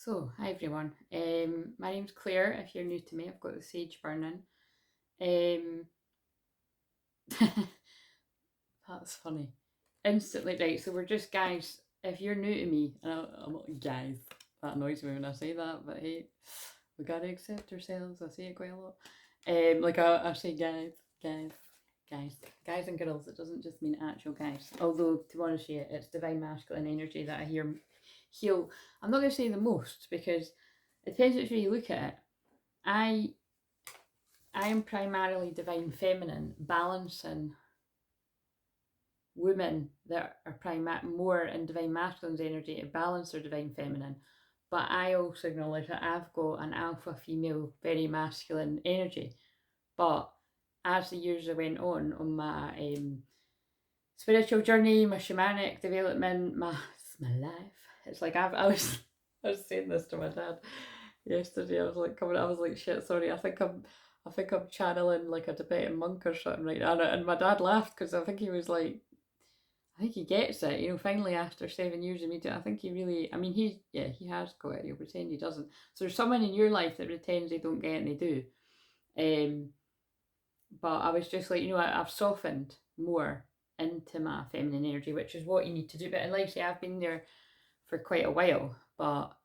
So, hi everyone. My name's Claire. If you're new to me, I've got the sage burning. Um, that's funny. Instantly, right? So we're just guys. If you're new to me, and I'm not guys. That annoys me when I say that, but hey, we gotta accept ourselves. I say it quite a lot. Like I say guys and girls. It doesn't just mean actual guys. Although to be honest with you, it's divine masculine energy that I heal. I'm not gonna say the most because it depends which way you look at it. I am primarily divine feminine, balancing women that are more in divine masculine's energy to balance their divine feminine. But I also acknowledge that I've got an alpha female, very masculine energy. But as the years went on my spiritual journey, my shamanic development, my life, it's like I was saying this to my dad yesterday. I was like, shit, sorry, I think I'm channeling like a Tibetan monk or something right now. And my dad laughed because I think he was like, I think he gets it, finally after 7 years of meeting. I think he really, he has got it. He'll pretend he doesn't. So there's someone in your life that pretends they don't get it and they do. But I was just like, I've softened more into my feminine energy, which is what you need to do. But like I say, I've been there for quite a while. But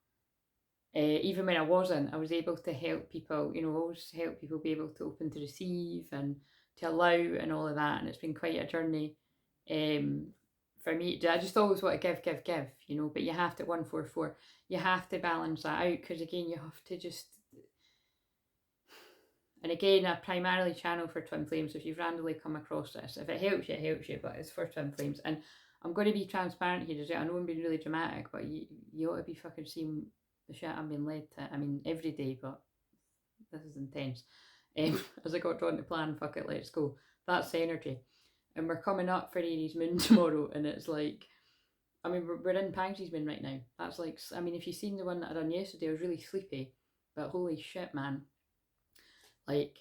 even when I wasn't, I was able to help people, always help people be able to open to receive and to allow and all of that. And it's been quite a journey for me. I just always want to give, but you have to, 144, you have to balance that out because again, you have to just. And again, I primarily channel for Twinflames. If you've randomly come across this, if it helps you, it helps you, but it's for Twinflames. And I'm going to be transparent here. I know I'm being really dramatic, but you ought to be fucking seeing the shit I'm being led to. I mean, every day, but this is intense. As I got drawn to plan, fuck it, let's go. That's the energy. And we're coming up for Aries Moon tomorrow, and it's like, we're in Pisces Moon right now. That's like, if you've seen the one that I done yesterday, I was really sleepy, but holy shit, man. Like,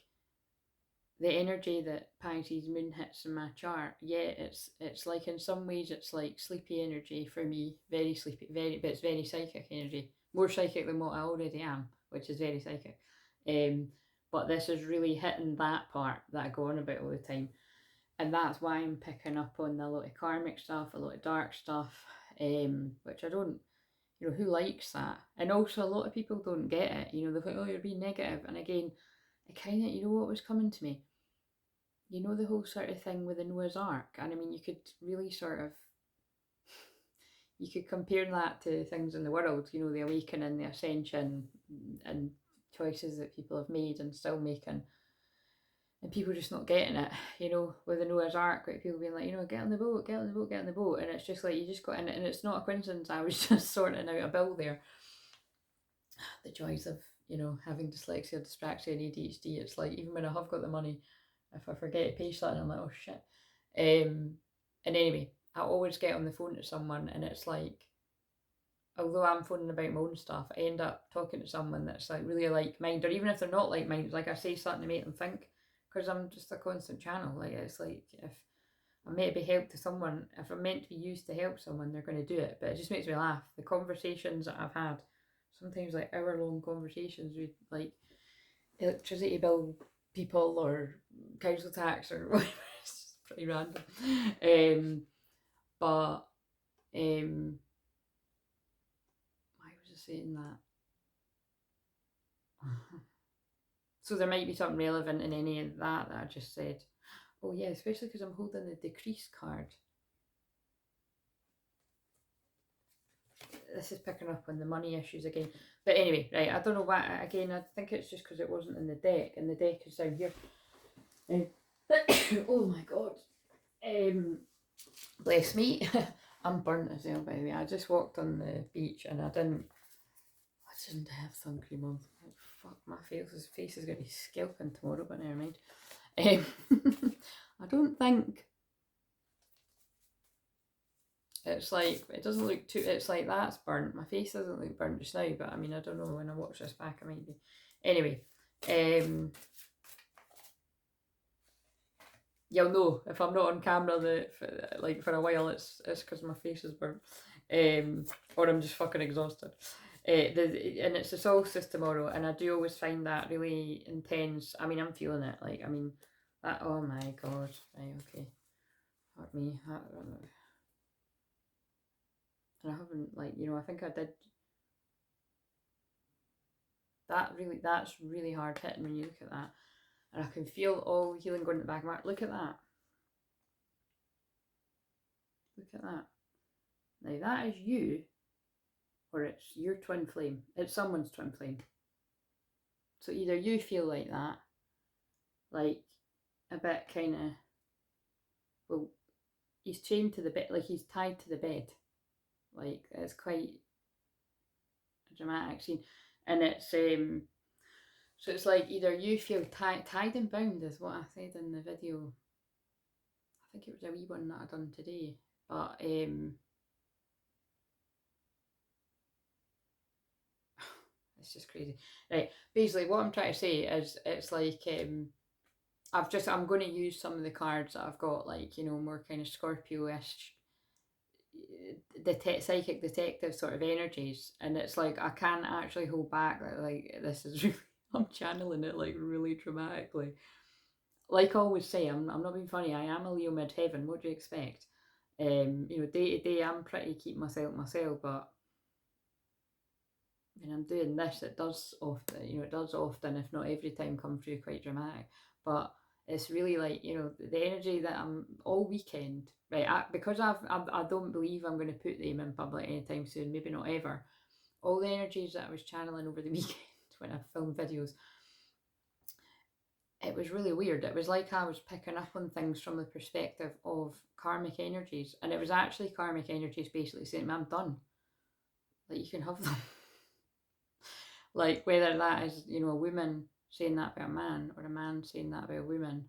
the energy that Pisces Moon hits in my chart, yeah, it's like in some ways it's like sleepy energy for me, very sleepy, but it's very psychic energy, more psychic than what I already am, which is very psychic. But this is really hitting that part that I go on about all the time, and that's why I'm picking up on a lot of karmic stuff, a lot of dark stuff, which I don't. Who likes that? And also, a lot of people don't get it. They're like, oh, you're being negative. And again, I kind of, what was coming to me? The whole sort of thing with the Noah's Ark. And you could really you could compare that to things in the world, the awakening, the ascension, and choices that people have made and still making. And people just not getting it, with the Noah's Ark, like people being like, get on the boat, get on the boat, get on the boat. And it's just like, you just got in it. And it's not a coincidence. I was just sorting out a bill there. The joys of, having dyslexia, dyspraxia, and ADHD. It's like, even when I have got the money, if I forget to pay something, I'm like, oh shit. And anyway, I always get on the phone to someone, and it's like, although I'm phoning about my own stuff, I end up talking to someone that's like really like mind, or even if they're not like mind, like I say something to make them think, because I'm just a constant channel. Like, it's like, if I'm meant to be helped to someone, if I'm meant to be used to help someone, they're going to do it. But it just makes me laugh. The conversations that I've had, sometimes like hour-long conversations with like electricity bill people or council tax or whatever. It's just pretty random. But why was I saying that? So there might be something relevant in any of that I just said. Oh yeah, especially because I'm holding the decrease card. This is picking up on the money issues again. But anyway, right, I don't know why. Again, I think it's just because it wasn't in the deck, and the deck is down here. Oh my god. Bless me. I'm burnt as well, by the way. I just walked on the beach and I didn't have sun cream on. Like, fuck, my face is going to be scalping tomorrow, but never mind. I don't think it's like, it doesn't look too, it's like that's burnt. My face doesn't look burnt just now, but I don't know, when I watch this back I might be. Anyway, you'll know if I'm not on camera that for a while it's because my face is burnt, or I'm just fucking exhausted. And it's the solstice tomorrow, and I do always find that really intense. I mean, I'm feeling it. Like, I mean, that. Oh my god. Right. Okay. Fuck me. And I haven't, like, I think I did. That's really hard hitting when you look at that, and I can feel all the healing going to the back of my. Look at that. Look at that. Now that is you, or it's your twin flame. It's someone's twin flame. So either you feel like that, like a bit kind of, well, he's chained to the bed, like he's tied to the bed. Like, it's quite a dramatic scene. And it's, so it's like either you feel tied and bound, is what I said in the video. I think it was a wee one that I done today. But, it's just crazy. Right, basically what I'm trying to say is, it's like, I'm going to use some of the cards that I've got, like, more kind of Scorpio-ish, psychic detective sort of energies, and it's like I can't actually hold back. Like this is really, I'm channeling it like really dramatically. Like I always say, I'm not being funny. I am a Leo midheaven. What do you expect? Day to day, I'm pretty keep myself, but when I'm doing this, it does often, if not every time, come through quite dramatic. But it's really like, the energy that I'm all weekend, right? Because I don't believe I'm going to put them in public anytime soon, maybe not ever. All the energies that I was channeling over the weekend when I filmed videos, it was really weird. It was like I was picking up on things from the perspective of karmic energies, and it was actually karmic energies basically saying, I'm done. Like, you can have them. Like, whether that is, a woman saying that about a man, or a man saying that about a woman,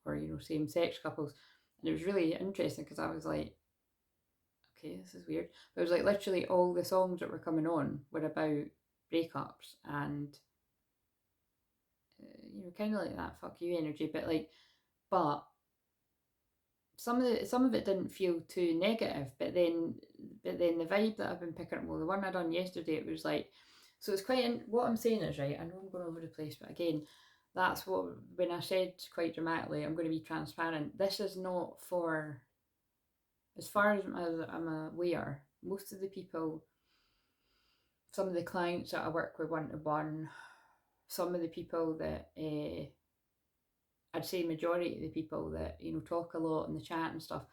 or, same-sex couples. And it was really interesting because I was like, okay, this is weird. But it was like literally all the songs that were coming on were about breakups and, kind of like that fuck you energy. But some of it didn't feel too negative. But then the vibe that I've been picking up, well, the one I done yesterday, it was like, so it's quite, what I'm saying is, right, I know I'm going over the place, but again, that's what, when I said quite dramatically, I'm going to be transparent. This is not for, as far as I'm aware, most of the people, some of the clients that I work with one-to-one, some of the people that, I'd say majority of the people that, talk a lot in the chat and stuff,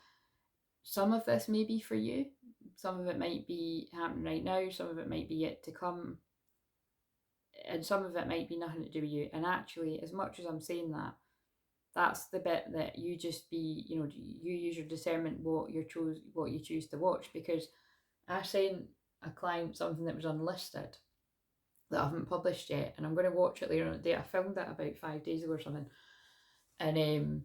some of this may be for you. Some of it might be happening right now. Some of it might be yet to come. And some of it might be nothing to do with you. And actually, as much as I'm saying that, that's the bit that you just be, you use your discernment what you choose to watch. Because I sent a client something that was unlisted that I haven't published yet, and I'm going to watch it later on the day. I filmed it about 5 days ago or something, and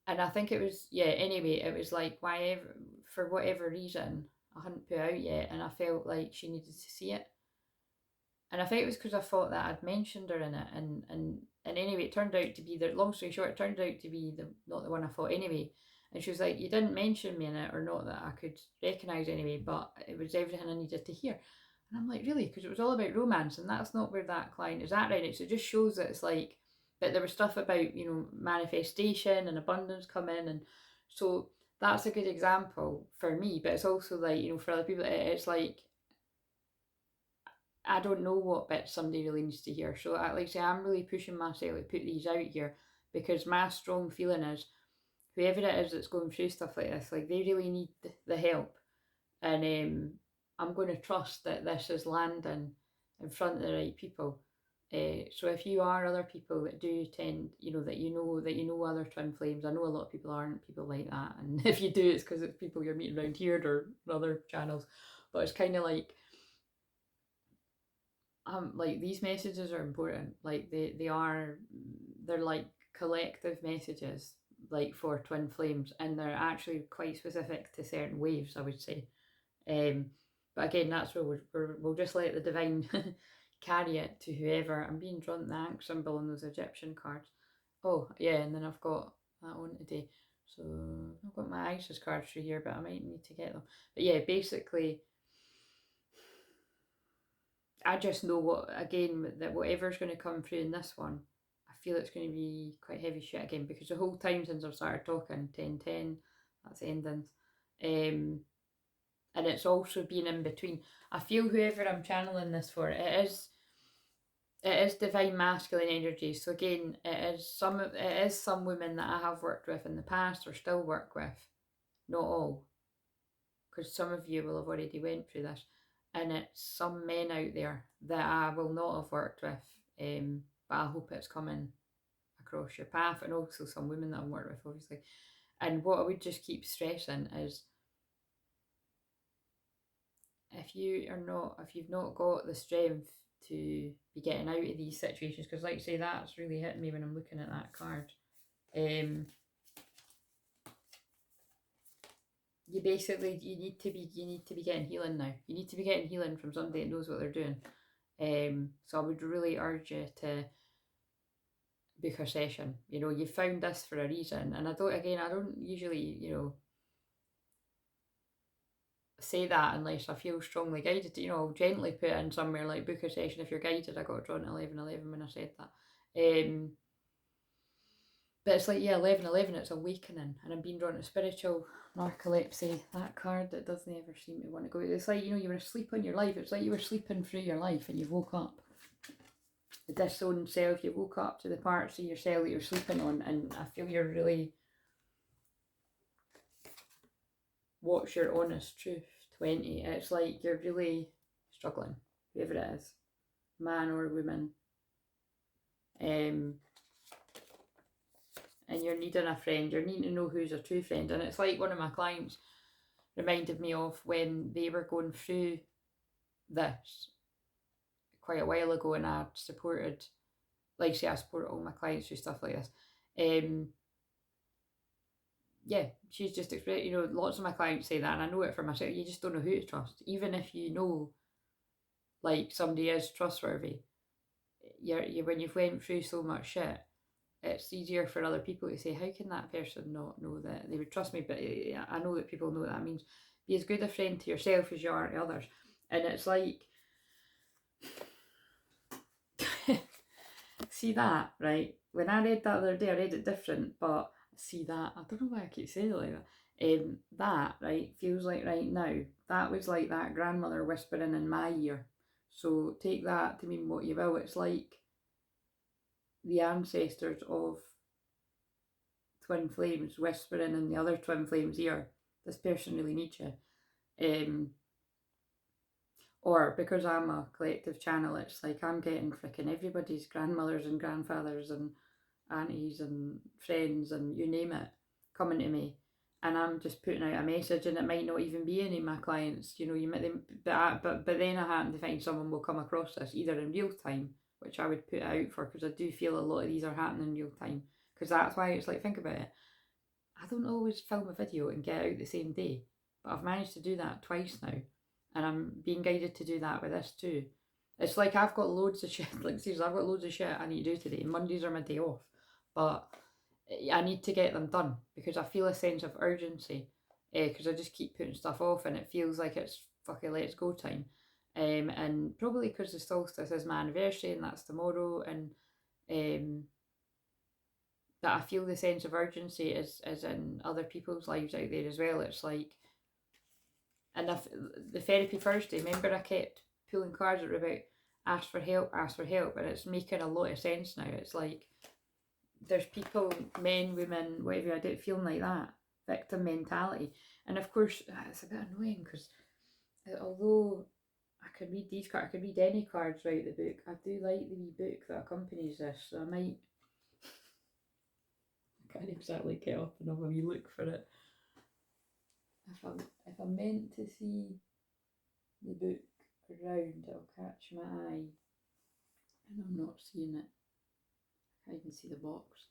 I think it was, anyway, it was like, for whatever reason, I hadn't put out yet, and I felt like she needed to see it. And I think it was because I thought that I'd mentioned her in it, and anyway, it turned out to be, long story short, it turned out to be not the one I thought anyway. And she was like, you didn't mention me in it, or not that I could recognise anyway, but it was everything I needed to hear. And I'm like, really? Because it was all about romance, and that's not where that client is at right now. So it just shows that it's like, but there was stuff about, manifestation and abundance come in, and so that's a good example for me. But it's also like, for other people, it's like, I don't know what bits somebody really needs to hear. So like I say, I'm really pushing myself to put these out here, because my strong feeling is, whoever it is that's going through stuff like this, like, they really need the help. And I'm going to trust that this is landing in front of the right people. So if you are other people that do tend, that you know other twin flames, I know a lot of people aren't people like that, and if you do, it's because it's people you're meeting around here or other channels. But it's kind of like, like, these messages are important. Like, they're like collective messages, like, for twin flames, and they're actually quite specific to certain waves, I would say. But again, that's where we'll just let the divine carry it to whoever. I'm being drawn to the ankh symbol on those Egyptian cards. Oh yeah, and then I've got that one today. So I've got my Isis cards through here, but I might need to get them. But yeah, basically, I just know that whatever's going to come through in this one, I feel it's going to be quite heavy shit again, because the whole time since I've started talking, 10-10, that's endings. And it's also been in between. I feel whoever I'm channeling this for, it is divine masculine energy. So again, it is some women that I have worked with in the past or still work with, not all, because some of you will have already went through this, and it's some men out there that I will not have worked with, but I hope it's coming across your path, and also some women that I've worked with, obviously. And what I would just keep stressing is, if you've not got the strength to be getting out of these situations, because like I say, that's really hitting me when I'm looking at that card. You need to be getting healing now. You need to be getting healing from somebody that knows what they're doing. So I would really urge you to book a session. You know, you found this for a reason, and I don't usually, say that unless I feel strongly guided to, I'll gently put in somewhere like book a session if you're guided. I got drawn to 11:11 when I said that. But it's like, yeah, 11:11, it's awakening, and I'm being drawn to spiritual narcolepsy, that card that doesn't ever seem to want to go. It's like, you were asleep on your life. It's like you were sleeping through your life and you woke up. The disowned self, you woke up to the parts of yourself that you're sleeping on, and I feel you're really, what's your honest truth, 20. It's like you're really struggling, whoever it is, man or woman. And you're needing a friend, you're needing to know who's a true friend. And it's like one of my clients reminded me of when they were going through this quite a while ago, and I supported, like I say, I support all my clients through stuff like this. Yeah, she's just expressed, lots of my clients say that, and I know it for myself. You just don't know who to trust, even if you know, like, somebody is trustworthy. When you've went through so much shit, it's easier for other people to say, how can that person not know that they would trust me? But I know that people know what that means. Be as good a friend to yourself as you are to others. And it's like, see that, right? When I read that the other day, I read it different, but see that, I don't know why I keep saying it like that. That, right, feels like right now, that was like that grandmother whispering in my ear. So take that to mean what you will. It's like the ancestors of Twinflames whispering in the other Twinflames' ear, this person really needs you. Or because I'm a collective channel, it's like I'm getting freaking everybody's grandmothers and grandfathers and aunties and friends and you name it coming to me, and I'm just putting out a message, and it might not even be any of my clients, you might, but then I happen to find someone will come across this either in real time, which I would put out for, because I do feel a lot of these are happening in real time, because that's why it's like, think about it, I don't always film a video and get out the same day, but I've managed to do that twice now, and I'm being guided to do that with this too. It's like I've got loads of shit, like seriously, I've got loads of shit I need to do today. Mondays are my day off, but I need to get them done because I feel a sense of urgency, because I just keep putting stuff off, and it feels like it's fucking let's go time. And probably because the solstice is my anniversary and that's tomorrow, and that I feel the sense of urgency is in other people's lives out there as well. It's like, and if the therapy Thursday, remember I kept pulling cards that were about ask for help, and it's making a lot of sense now. It's like there's people, men, women, whatever, I don't feel like that victim mentality. And of course, it's a bit annoying because although I could read these cards, I could read any cards right the book, I do like the wee book that accompanies this, so I might, I can't exactly get up and have a wee look for it. If I'm meant to see the book around, it'll catch my eye, and I'm not seeing it. I can't even see the box.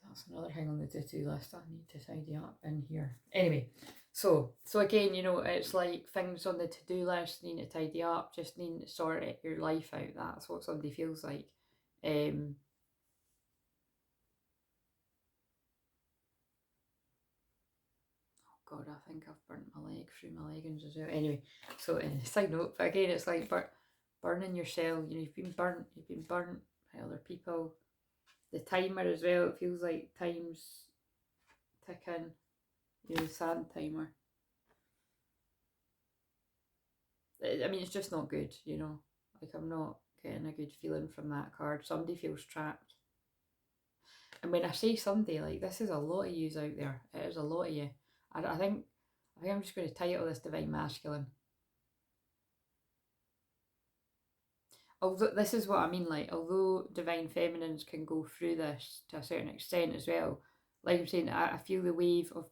That's another thing on the to-do list I need to tidy up in here. Anyway, so again, it's like things on the to-do list need to tidy up, just need to sort your life out. That's what somebody feels like. God, I think I've burnt my leg through my leggings as well. Anyway, so side note, but again, it's like burning yourself. You know, you've been burnt by other people. The timer as well, it feels like time's ticking. You know, the sand timer. I mean, it's just not good, you know. Like, I'm not getting a good feeling from that card. Somebody feels trapped. And when I say somebody, like, this is a lot of yous out there. It is a lot of you. I think I'm just going to title this Divine Masculine. Although, this is what I mean, like, although Divine Feminines can go through this to a certain extent as well, like I'm saying, I feel the wave of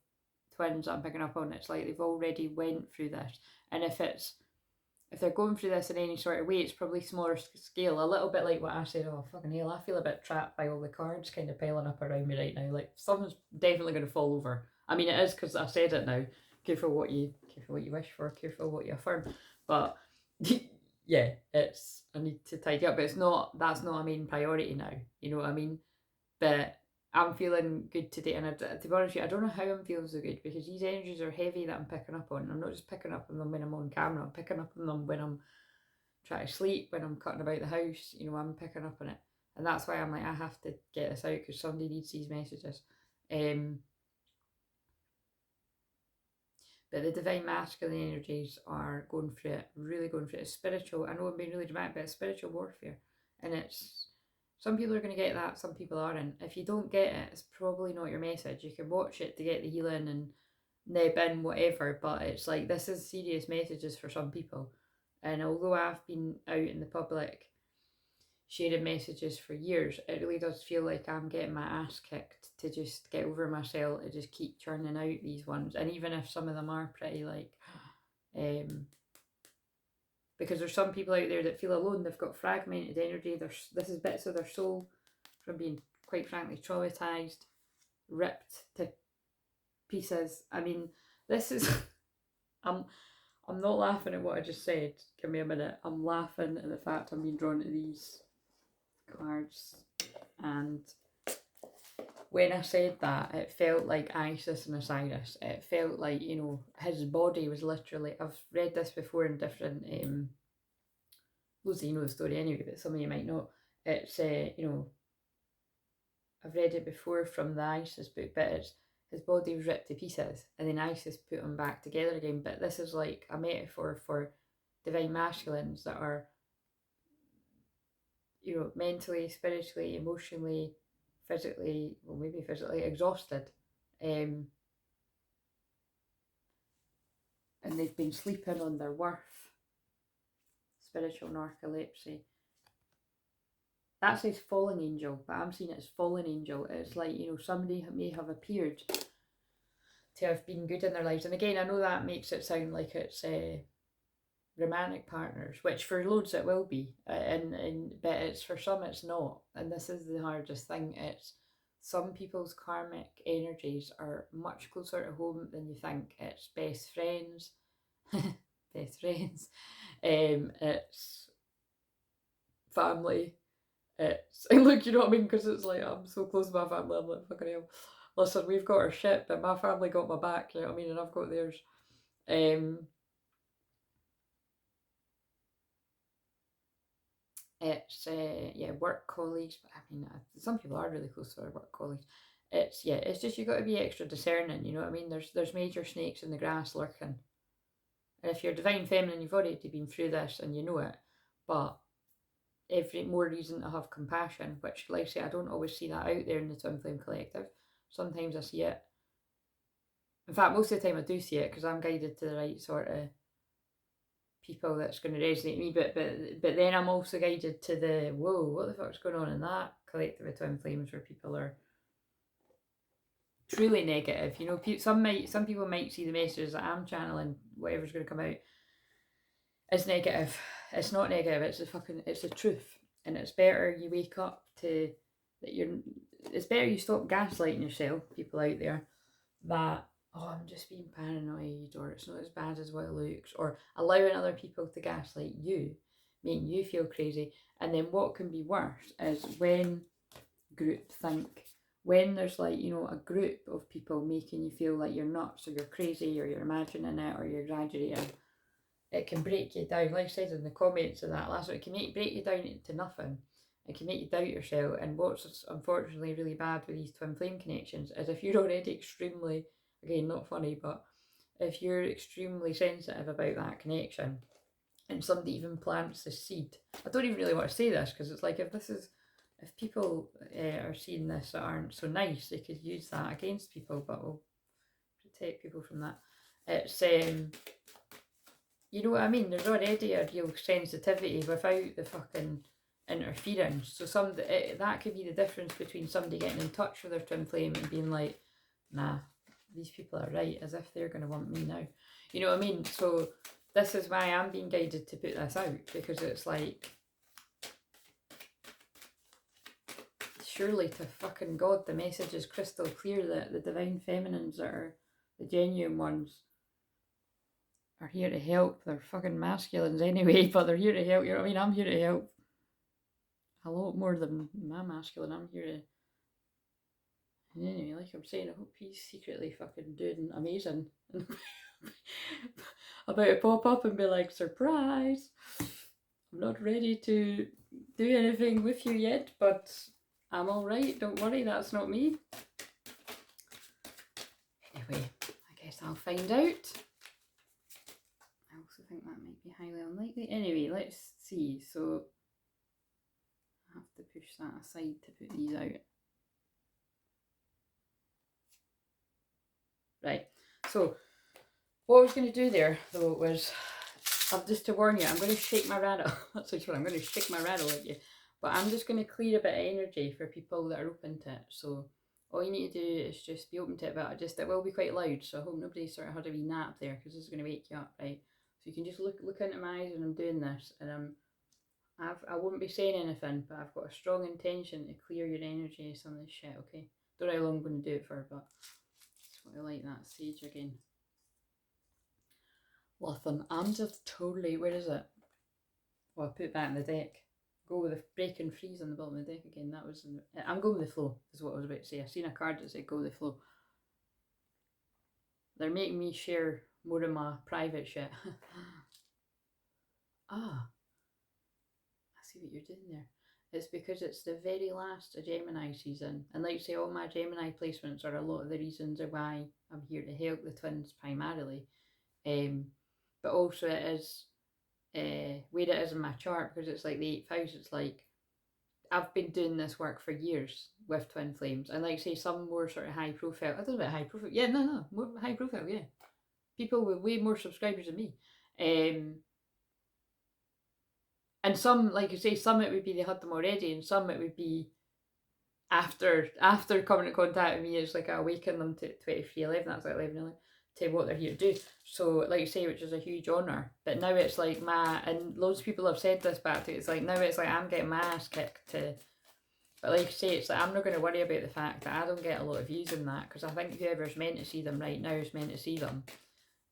twins that I'm picking up on, it's like they've already went through this. And if they're going through this in any sort of way, it's probably smaller scale, a little bit like what I said. Oh, fucking hell, I feel a bit trapped by all the cards kind of piling up around me right now. Like, something's definitely going to fall over. I mean, it is, because I said it now. Careful what you wish for, careful what you affirm. But yeah, I need to tidy up, but that's not a main priority now. You know what I mean? But I'm feeling good today, and to be honest with you, I don't know how I'm feeling so good, because these energies are heavy that I'm picking up on. I'm not just picking up on them when I'm on camera, I'm picking up on them when I'm trying to sleep, when I'm cutting about the house, you know, I'm picking up on it. And that's why I'm like, I have to get this out, because somebody needs these messages. But the Divine Masculine energies are going through it, really going through it. It's spiritual. I know I'm being really dramatic, but it's spiritual warfare. And some people are going to get that, some people aren't. If you don't get it, it's probably not your message. You can watch it to get the healing and nib in, whatever, but it's like, this is serious messages for some people. And although I've been out in the public sharing messages for years, it really does feel like I'm getting my ass kicked to just get over myself, to just keep churning out these ones. And even if some of them are pretty like, because there's some people out there that feel alone, they've got fragmented energy, this is bits of their soul from being, quite frankly, traumatized, ripped to pieces. I mean, this is, I'm not laughing at what I just said, give me a minute, I'm laughing at the fact I'm being drawn to these cards. And when I said that, it felt like Isis and Osiris. It felt like, you know, his body was literally, I've read this before in different, loads of you know the story anyway, but some of you might not. It's, you know, I've read it before from the Isis book, but it's, his body was ripped to pieces, and then Isis put him back together again. But this is like a metaphor for divine masculines that are, you know, mentally, spiritually, emotionally, physically, well, maybe physically exhausted. And they've been sleeping on their worth. Spiritual narcolepsy. That says fallen angel, but I'm seeing it as fallen angel. It's like, you know, somebody may have appeared to have been good in their lives. And again, I know that makes it sound like it's romantic partners, which for loads it will be, but it's, for some it's not. And this is the hardest thing. It's, some people's karmic energies are much closer to home than you think. It's best friends, best friends, it's family, it's, and look, you know what I mean, because it's like, I'm so close to my family, I'm like, fucking hell, listen, we've got our shit, but my family got my back, you know what I mean, and I've got theirs. It's yeah, work colleagues, but I mean, some people are really close to their work colleagues. It's, yeah, it's just, you've got to be extra discerning, you know what I mean. There's major snakes in the grass lurking, and if you're divine feminine, you've already been through this and you know it. But every more reason to have compassion, which, like I say, I don't always see that out there in the Twin Flame Collective. Sometimes I see it. In fact, most of the time I do see it, because I'm guided to the right sort of people that's going to resonate with me, but then I'm also guided to the, whoa, what the fuck's going on in that collective of Twin Flames, where people are truly negative. You know, some people might see the messages that I'm channeling, whatever's going to come out, as negative. It's not negative, it's the truth. And it's better you wake up to that. It's better you stop gaslighting yourself, people out there, that, oh, I'm just being paranoid, or it's not as bad as what it looks, or allowing other people to gaslight you, making you feel crazy. And then what can be worse is when groupthink, when there's like, you know, a group of people making you feel like you're nuts or you're crazy or you're imagining it or you're exaggerating, it can break you down. Like I said in the comments of that last week, it can break you down to nothing. It can make you doubt yourself. And what's unfortunately really bad with these twin flame connections is if you're already extremely, again, not funny, but if you're extremely sensitive about that connection and somebody even plants the seed, I don't even really want to say this because it's like if people are seeing this that aren't so nice, they could use that against people, but we'll protect people from that. It's you know what I mean? There's already a real sensitivity without the fucking interference. So that could be the difference between somebody getting in touch with their twin flame and being like, nah, these people are right, as if they're going to want me now. You know what I mean? So this is why I'm being guided to put this out, because it's like, surely to fucking God, the message is crystal clear that the divine feminines that are the genuine ones are here to help. They're fucking masculines anyway, but they're here to help. You know what I mean? I'm here to help a lot more than my masculine. I'm here to. And anyway, like I'm saying, I hope he's secretly fucking doing amazing. About to pop up and be like, surprise! I'm not ready to do anything with you yet, but I'm alright. Don't worry, that's not me. Anyway, I guess I'll find out. I also think that might be highly unlikely. Anyway, let's see. So I have to push that aside to put these out. Right. So what I was going to do there, though, was, just to warn you, I'm going to shake my rattle. That's what I'm going to shake my rattle at you. But I'm just going to clear a bit of energy for people that are open to it. So all you need to do is just be open to it, but it will be quite loud. So I hope nobody sort of had a wee nap there, because this is going to wake you up, right? So you can just look into my eyes when I'm doing this, and I won't be saying anything, but I've got a strong intention to clear your energy of some of this shit, okay? Don't know how long I'm going to do it for, but just want to light that sage again. Listen, I'm just totally, where is it? Well, I put that in the deck. Go with the break and freeze on the bottom of the deck again. That was, I'm going with the flow, is what I was about to say. I seen a card that said go with the flow. They're making me share more of my private shit. Ah, I see what you're doing there. It's because it's the very last Gemini season. And like I say, all my Gemini placements are a lot of the reasons why I'm here to help the twins primarily. But also it is where it is in my chart, because it's like the 8th house. It's like I've been doing this work for years with twin flames, and like I say, some more sort of high profile. I don't know about high profile. Yeah, no, more high profile. Yeah, people with way more subscribers than me. And some, like you say, some it would be they had them already, and some it would be after coming in contact with me. It's like I awaken them to 2311. That's like 11 to what they're here to do. So like you say, which is a huge honour. But now it's like and loads of people have said this back to it, it's like now it's like I'm getting my ass kicked to. But like I say, it's like I'm not going to worry about the fact that I don't get a lot of views in that, because I think whoever's meant to see them right now is meant to see them.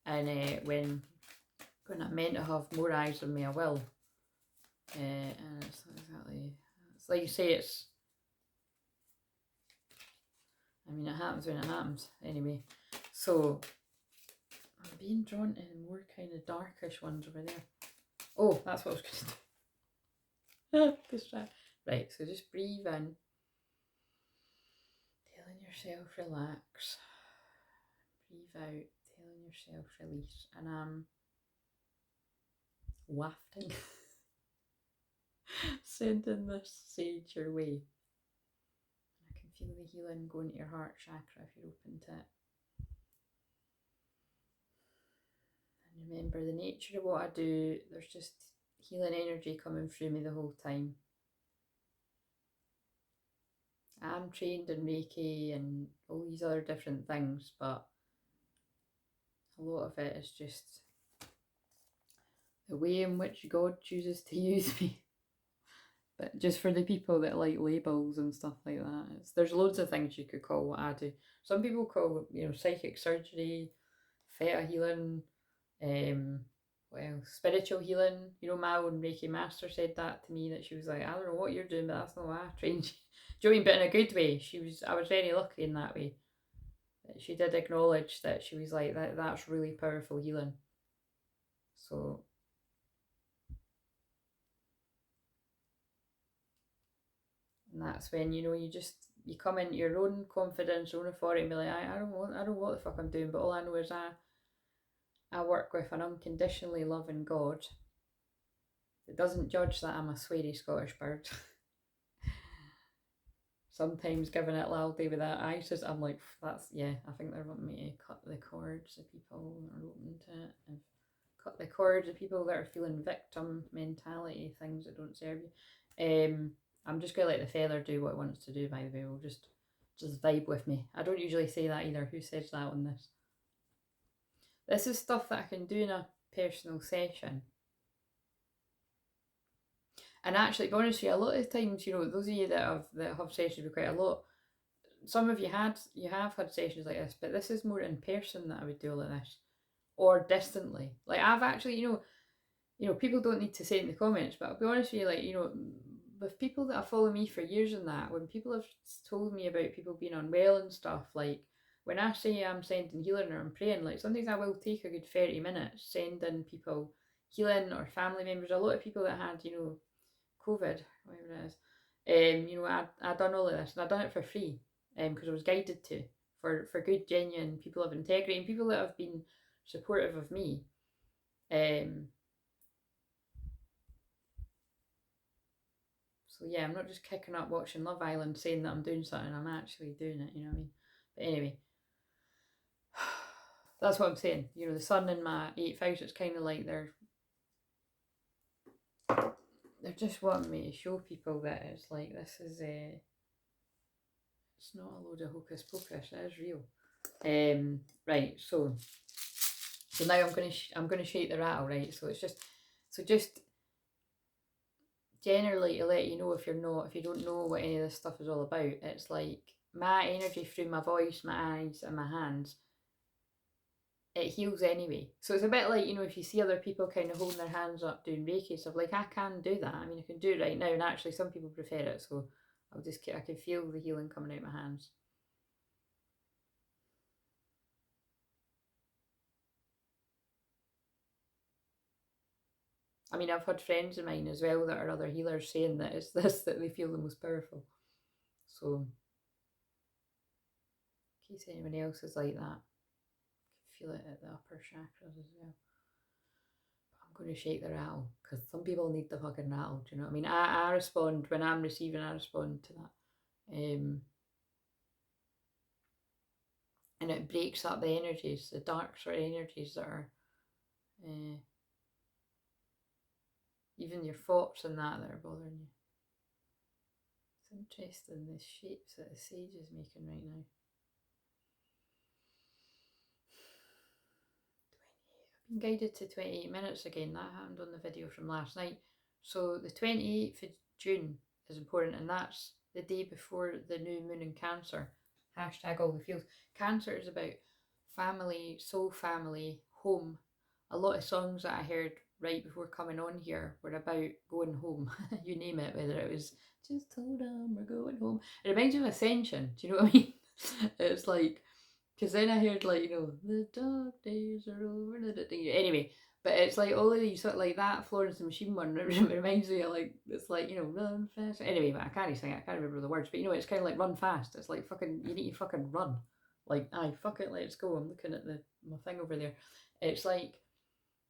And when I'm meant to have more eyes than me, I will. And it's like you say, I mean, it happens when it happens. Anyway, so I'm being drawn to more kind of darkish ones over there. Oh, that's what I was going to do. Right, so just breathe in, telling yourself relax. Breathe out, telling yourself release. And I'm wafting, sending this sage your way. I can feel the healing going to your heart chakra if you're open to it. And remember, the nature of what I do, there's just healing energy coming through me the whole time. I'm trained in Reiki and all these other different things, but a lot of it is just the way in which God chooses to use me. But just for the people that like labels and stuff like that, there's loads of things you could call what I do. Some people call, psychic surgery, theta healing, spiritual healing. My own Reiki master said that to me, that she was like, I don't know what you're doing, but that's not what I trained you. Do you know what I mean? But in a good way. I was very lucky in that way. She did acknowledge that she was like, that's really powerful healing. So and that's when, you know, you come into your own confidence, own authority, and be like, I don't know what the fuck I'm doing, but all I know is I work with an unconditionally loving God that doesn't judge that I'm a sweary Scottish bird. Sometimes giving it loudly with that ISIS, I'm like, that's, yeah, I think they're wanting me to cut the cords of people that are open to it, and cut the cords of people that are feeling victim mentality, things that don't serve you. I'm just gonna let the feather do what it wants to do, by the way. We'll just vibe with me. I don't usually say that either. Who says that on this? This is stuff that I can do in a personal session. And actually, to be honest with you, a lot of times, you know, those of you that have sessions with quite a lot, some of you have had sessions like this, but this is more in person that I would do all of this, or distantly. Like I've actually, you know, people don't need to say it in the comments, but I'll be honest with you, like, you know, with people that have followed me for years and that, when people have told me about people being unwell and stuff, like when I say I'm sending healing or I'm praying, like sometimes I will take a good 30 minutes sending people healing or family members. A lot of people that had, you know, COVID, whatever it is, you know, I done all of this and I done it for free, because I was guided to, for good, genuine people of integrity and people that have been supportive of me. So yeah, I'm not just kicking up watching Love Island saying that I'm doing something, I'm actually doing it, you know what I mean? But anyway, that's what I'm saying. You know, the sun in my 8th house, it's kind of like they're just wanting me to show people that it's like, this is it's not a load of hocus pocus, it is real. Right, so now I'm gonna shake the rattle, right? So it's just generally to let you know, if you don't know what any of this stuff is all about, it's like my energy through my voice, my eyes and my hands, it heals anyway. So it's a bit like, you know, if you see other people kind of holding their hands up doing Reiki stuff, like I can do that. I mean, I can do it right now, and actually some people prefer it, so I can feel the healing coming out my hands. I mean, I've had friends of mine as well that are other healers saying that it's this that they feel the most powerful. So, in case anyone else is like that, I can feel it at the upper chakras as well. But I'm going to shake the rattle because some people need the fucking rattle. Do you know what I mean? I respond when I'm receiving. I respond to that, and it breaks up the energies, the dark sort of energies that are. Even your thoughts and that are bothering you. It's interesting, the shapes that the sage is making right now. 28. I've been guided to 28 minutes again. That happened on the video from last night. So the 28th of June is important, and that's the day before the new moon in Cancer. Hashtag all the feels. Cancer is about family, soul family, home. A lot of songs that I heard right before coming on here were about going home. You name it, whether it was just hold on, we're going home. It reminds me of Ascension. Do you know what I mean? It's like, because then I heard, like, you know, the dark days are over. Anyway, but it's like all of these sort of like that Florence and the Machine one. It reminds me of, like, it's like, you know, run fast. Anyway, but I can't sing it. I can't remember the words. But you know, it's kind of like run fast. It's like fucking, you need to fucking run. Like, aye, fuck it, let's go. I'm looking at my thing over there. It's like,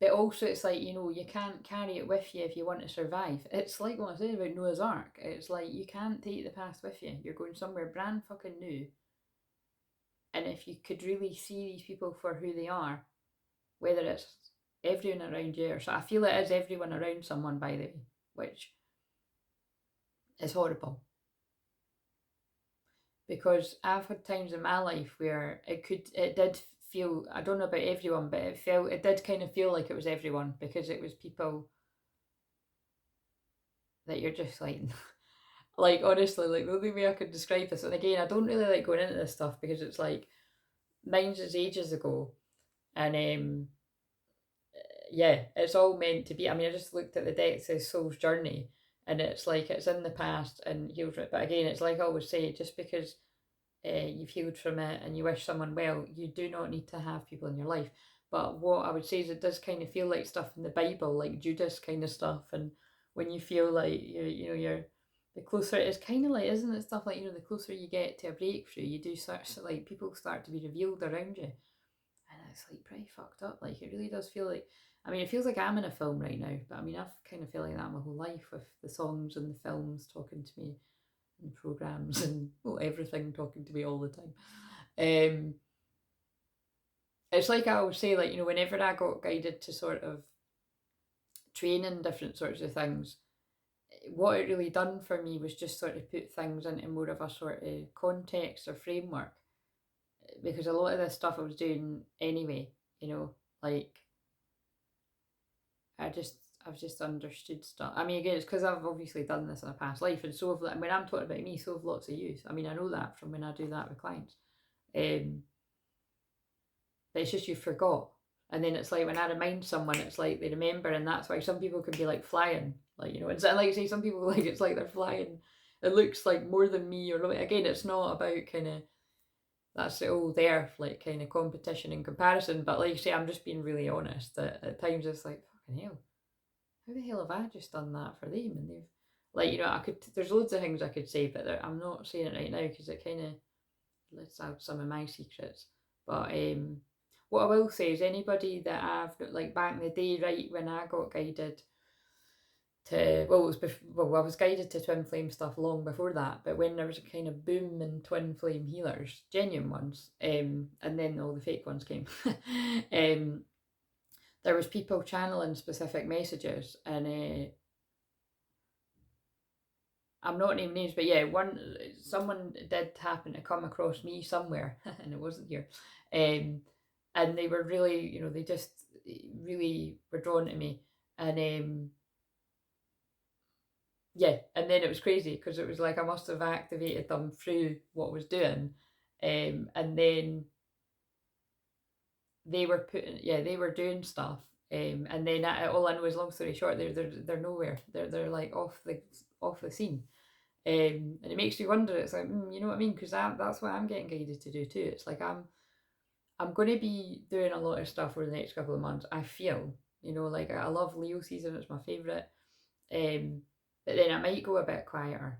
but also it's like, you know, you can't carry it with you if you want to survive. It's like what I said about Noah's Ark. It's like you can't take the past with you. You're going somewhere brand fucking new. And if you could really see these people for who they are, whether it's everyone around you, or so, I feel it is everyone around someone, by the way, which is horrible. Because I've had times in my life where it did feel, I don't know about everyone, but it did kind of feel like it was everyone, because it was people that you're just like, like, honestly, like, the only way I could describe this, and again, I don't really like going into this stuff because it's like, mine's is ages ago, and yeah, it's all meant to be. I mean, I just looked at the deck, it says Soul's Journey, and it's like it's in the past and healed from it. But again, it's like I always say, just because you've healed from it and you wish someone well, you do not need to have people in your life. But what I would say is it does kind of feel like stuff in the Bible, like Judas kind of stuff. And when you feel like you're the closer it is, kind of like, isn't it stuff like, the closer you get to a breakthrough, you do start, like, people start to be revealed around you, and it's like pretty fucked up. Like, it really does feel like, I mean, it feels like I'm in a film right now, but I mean, I've kind of felt like that my whole life, with the songs and the films talking to me, and programs and everything talking to me all the time. It's like I always say, like, whenever I got guided to sort of train in different sorts of things, what it really done for me was just sort of put things into more of a sort of context or framework, because a lot of this stuff I was doing anyway, like, I've just understood stuff. I mean, again, it's because I've obviously done this in a past life, and so have, when I'm talking about me, so have lots of you. I mean, I know that from when I do that with clients. But it's just you forgot. And then it's like when I remind someone, it's like they remember, and that's why some people can be like flying, like, it's like, say, some people, like, it's like they're flying. It looks like more than me, or again, it's not about kind of, that's the old earth, like, kind of competition and comparison. But like you say, I'm just being really honest that at times it's like, fucking hell, how the hell have I just done that for them? And they've, like, there's loads of things I could say, but I'm not saying it right now because it kind of lets out some of my secrets. But what I will say is, anybody that I've, like, back in the day, right, when I got guided to, I was guided to twin flame stuff long before that, but when there was a kind of boom in twin flame healers, genuine ones, and then all the fake ones came, there was people channeling specific messages, and I'm not naming names, but yeah, someone did happen to come across me somewhere, and it wasn't here, and they were really, they just really were drawn to me, and yeah, and then it was crazy because it was like I must have activated them through what I was doing, and then they were doing stuff, and then all I know is, long story short, they're nowhere. They're like off the scene, and it makes you wonder. It's like, you know what I mean? Because that's what I'm getting guided to do too. It's like I'm going to be doing a lot of stuff over the next couple of months. I feel, like, I love Leo season. It's my favourite. But then I might go a bit quieter.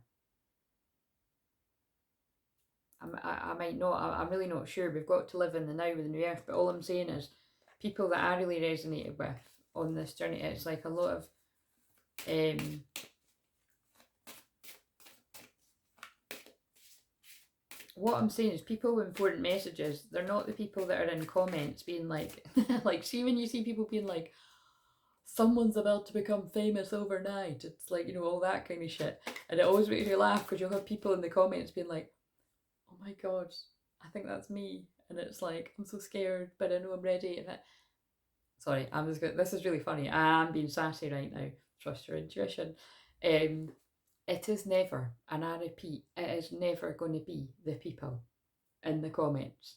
I might not. I'm really not sure. We've got to live in the now with the new earth. But all I'm saying is, people that I really resonated with on this journey, it's like a lot of what I'm saying is, people with important messages, they're not the people that are in comments being like, like, see, when you see people being like, someone's about to become famous overnight, it's like, all that kind of shit. And it always makes me laugh because you'll have people in the comments being like, oh my god, I think that's me. And it's like, I'm so scared, but I know I'm ready. And sorry, I'm just this is really funny. I am being sassy right now. Trust your intuition. It is never, and I repeat, it is never going to be the people in the comments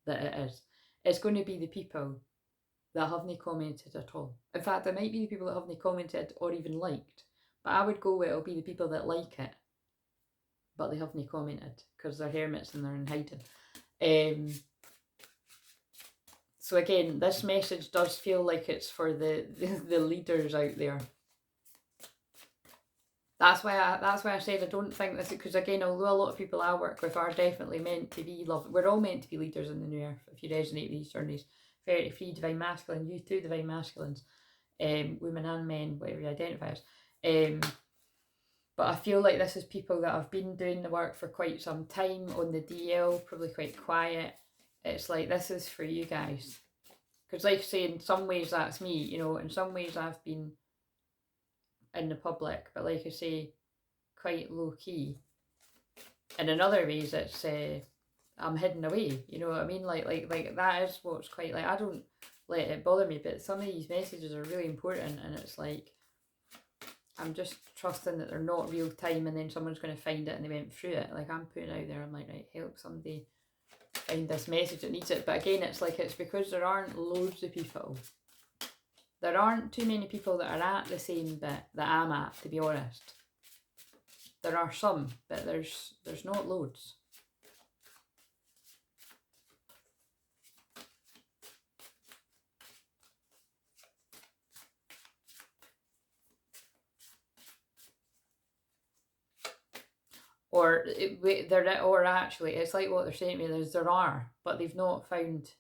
that it is. It's going to be the people that haven't commented at all. In fact, it might be the people that haven't commented or even liked, but I would go with, it'll be the people that like it, but they haven't commented because they're hermits and they're in hiding. So again, this message does feel like it's for the leaders out there. That's why I said I don't think this, because again, although a lot of people I work with are definitely meant to be love, we're all meant to be leaders in the new earth. If you resonate with these journeys, 33 divine masculine, you too divine masculines, women and men, whatever you identify as. But I feel like this is people that have been doing the work for quite some time on the DL, probably quite quiet. It's like, this is for you guys, because like I say, in some ways that's me. In some ways I've been in the public, but like I say, quite low key. And in other ways, it's I'm hidden away. You know what I mean? Like that is what's quite, like, I don't let it bother me, but some of these messages are really important, and it's like, I'm just trusting that they're not real time, and then someone's going to find it and they went through it. Like, I'm putting out there, I'm like, right, help somebody find this message that needs it. But again, it's like, it's because there aren't loads of people. There aren't too many people that are at the same bit that I'm at, to be honest. There are some, but there's not loads. Or actually, it's like what they're saying to me. There are, but they've not found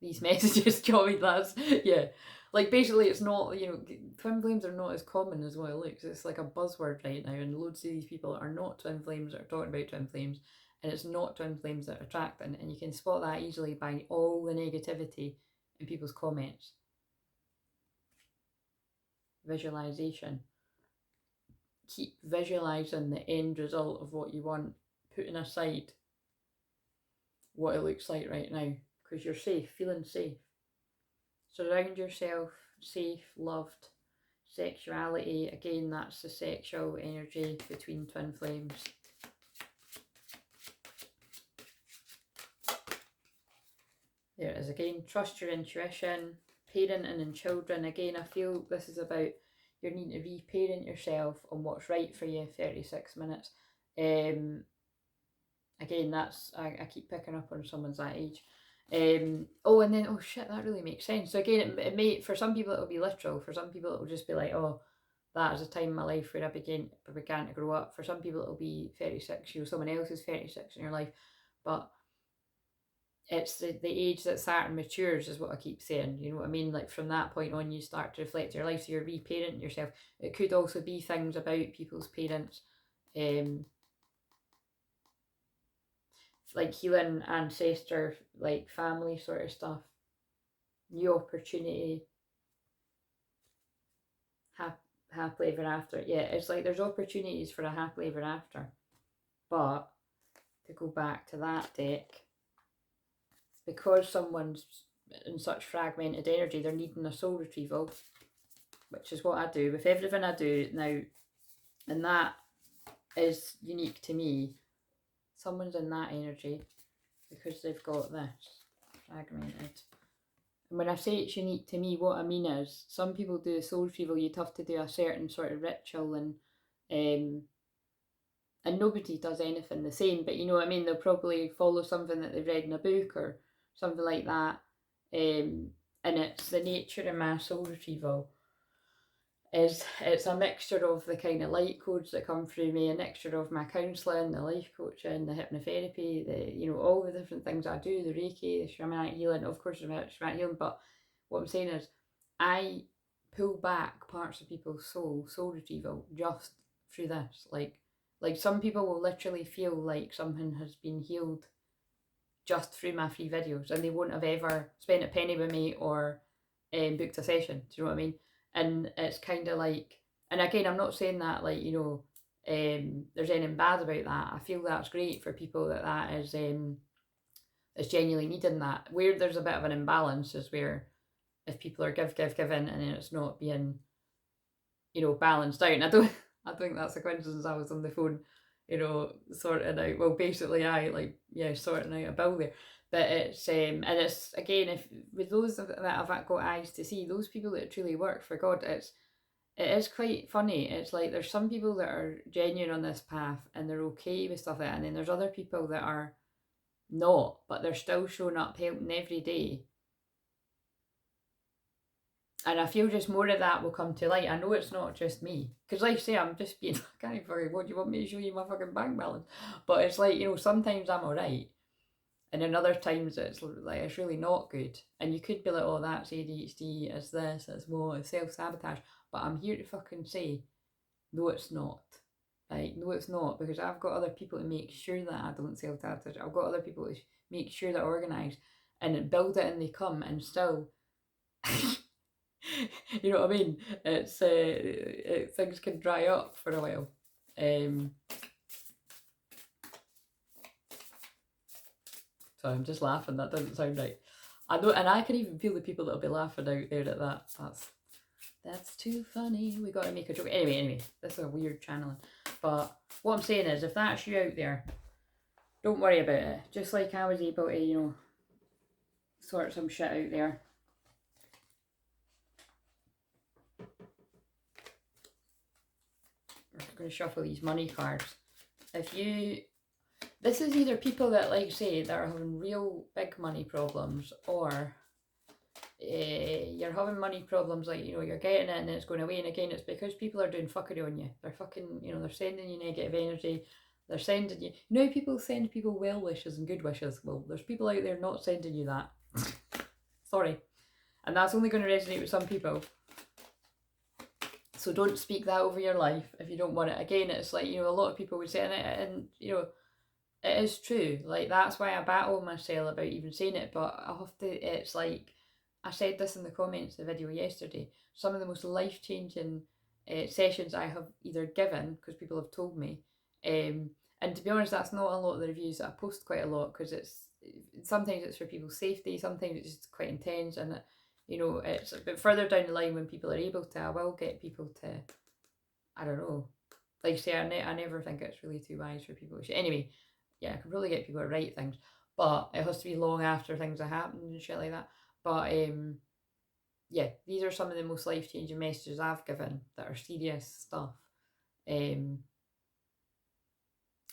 these messages coming. That's yeah. Like basically, it's not, you know, twin flames are not as common as what it looks. It's like a buzzword right now, and loads of these people are not twin flames that are talking about twin flames, and it's not twin flames that are attracting. And you can spot that easily by all the negativity in people's comments. Visualization. Keep visualizing the end result of what you want, putting aside what it looks like right now, because you're safe, feeling safe. Surround yourself safe, loved. Sexuality, again, that's the sexual energy between twin flames. There it is again. Trust your intuition. Parenting and children, again, I feel this is about you're needing to reparent yourself on what's right for you. 36 minutes. Again, that's, I keep picking up on someone's that age. Oh, and then, oh shit, that really makes sense. So again, it may, for some people it'll be literal. For some people it'll just be like, oh, that is a time in my life where I began to grow up. For some people it'll be 36, you know, someone else is 36 in your life. But it's the age that Saturn matures is what I keep saying. You know what I mean? Like from that point on, you start to reflect your life, so you're reparenting yourself. It could also be things about people's parents, like healing ancestor, like family sort of stuff. New opportunity. Happily ever after. Yeah, it's like there's opportunities for a happily ever after. But to go back to that deck, because someone's in such fragmented energy, they're needing a soul retrieval, which is what I do with everything I do now, and that is unique to me. Someone's in that energy because they've got this fragmented. And when I say it's unique to me, what I mean is some people do a soul retrieval, you'd have to do a certain sort of ritual, and nobody does anything the same, but you know what I mean, they'll probably follow something that they've read in a book or something like that. And it's the nature of my soul retrieval is it's a mixture of the kind of light codes that come through me, a mixture of my counselling, the life coaching, the hypnotherapy, the, you know, all the different things I do, the Reiki, the shamanic healing, of course shamanic healing. But what I'm saying is I pull back parts of people's soul retrieval just through this. Like some people will literally feel like something has been healed just through my free videos, and they won't have ever spent a penny with me or booked a session. Do you know what I mean? And it's kind of like, and again, I'm not saying that like, you know, there's anything bad about that. I feel that's great for people that is genuinely needing that. Where there's a bit of an imbalance is where if people are giving and it's not being, you know, balanced out. And I think that's a coincidence. I was on the phone, you know, sorting out, well, basically sorting out a bill there. But it's and it's again, if with those that have got eyes to see, those people that truly work for God, it is quite funny. It's like there's some people that are genuine on this path and they're okay with stuff like that, and then there's other people that are not, but they're still showing up helping every day. And I feel just more of that will come to light. I know it's not just me. Because like I say, I'm just being, I can't fucking, what do you want me to show you my fucking bank balance? But it's like, you know, sometimes I'm alright. And then other times it's like, it's really not good. And you could be like, oh, that's ADHD, it's this, it's more, it's self-sabotage. But I'm here to fucking say, no, it's not. Like, no, it's not. Because I've got other people to make sure that I don't self-sabotage. I've got other people to make sure that I organise and build it and they come and still... you know what I mean? It's things can dry up for a while. So I'm just laughing. That doesn't sound right. I know, and I can even feel the people that'll be laughing out there at that. That's too funny. We got to make a joke. Anyway, this is a weird channeling. But what I'm saying is, if that's you out there, don't worry about it. Just like I was able to, you know, sort some shit out there. going to shuffle these money cards. If you, this is either people that, like say, that are having real big money problems, or you're having money problems, like, you know, you're getting it and it's going away, and again, it's because people are doing fuckery on you. They're fucking, you know, they're sending you negative energy. They're sending you, you know, people send people well wishes and good wishes. Well, there's people out there not sending you that. Sorry. And that's only going to resonate with some people. So don't speak that over your life if you don't want it. Again, it's like, you know, a lot of people would say, and you know, it is true. Like, that's why I battle myself about even saying it, but I have to, it's like, I said this in the comments of the video yesterday, some of the most life-changing sessions I have either given, because people have told me, and to be honest, that's not a lot of the reviews that I post quite a lot, because it's, sometimes it's for people's safety, sometimes it's just quite intense, and you know, it's a bit further down the line when people are able to, I will get people to, I don't know, like I say, I never think it's really too wise for people. Anyway, yeah, I can probably get people to write things, but it has to be long after things have happened and shit like that. But yeah, these are some of the most life-changing messages I've given that are serious stuff.